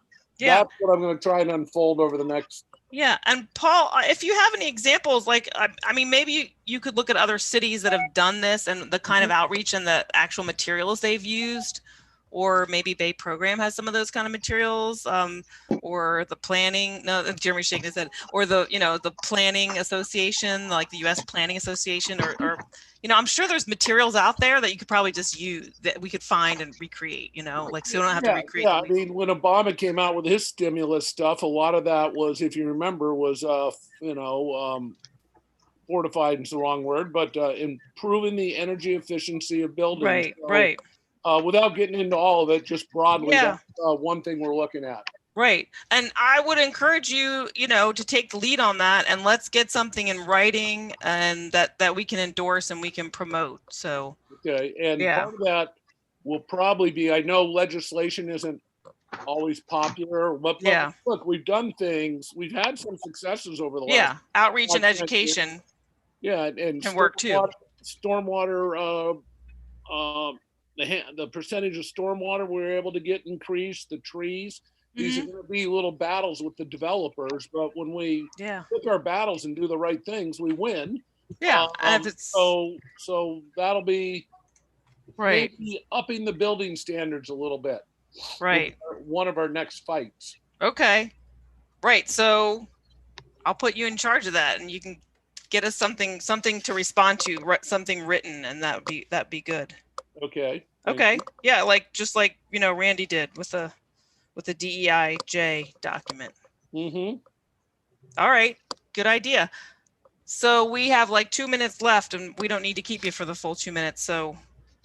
that's what I'm going to try and unfold over the next. Yeah. And Paul, if you have any examples, like, I mean, maybe you could look at other cities that have done this and the kind of outreach and the actual materials they've used, or maybe Bay Program has some of those kind of materials, or the planning, no, Jeremy's shaking his head, or the, the planning association, like the US Planning Association, or I'm sure there's materials out there that you could probably just use, that we could find and recreate, like, so you don't have to recreate. Yeah, I mean, when Obama came out with his stimulus stuff, a lot of that was, if you remember, was, fortified is the wrong word, but improving the energy efficiency of buildings. Right, so, right. Without getting into all of it, just broadly, that's one thing we're looking at. Right. And I would encourage you, to take the lead on that, and let's get something in writing and that we can endorse and we can promote. So, okay. And part of that will probably be, I know legislation isn't always popular, but look, we've done things, we've had some successes over the last outreach and education. Yeah. And can work too. Stormwater, the percentage of stormwater we're able to get increased, the trees. These are going to be little battles with the developers, but when we pick our battles and do the right things, we win. Yeah. So that'll be maybe upping the building standards a little bit. Right. One of our next fights. Okay. Right. So I'll put you in charge of that, and you can get us something to respond to, something written, and that'd be good. Okay. Okay. Yeah. Just like Randy did with the DEIJ document. All right. Good idea. So we have like 2 minutes left, and we don't need to keep you for the full 2 minutes. So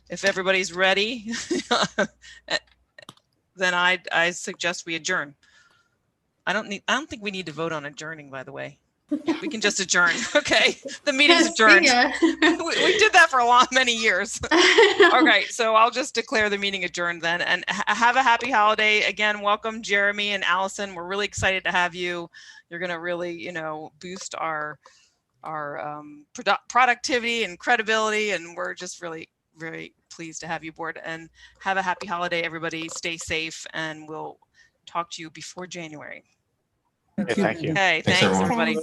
if everybody's ready, then I suggest we adjourn. I don't think we need to vote on adjourning, by the way. We can just adjourn. Okay. The meeting's adjourned. We did that for many years. Okay. So I'll just declare the meeting adjourned then, and have a happy holiday. Again, welcome Jeremy and Allison. We're really excited to have you. You're going to really, boost our productivity and credibility. And we're just really, very pleased to have you aboard, and have a happy holiday, everybody. Stay safe, and we'll talk to you before January. Okay, thank you. Okay. Thanks, Thanks everyone. everybody.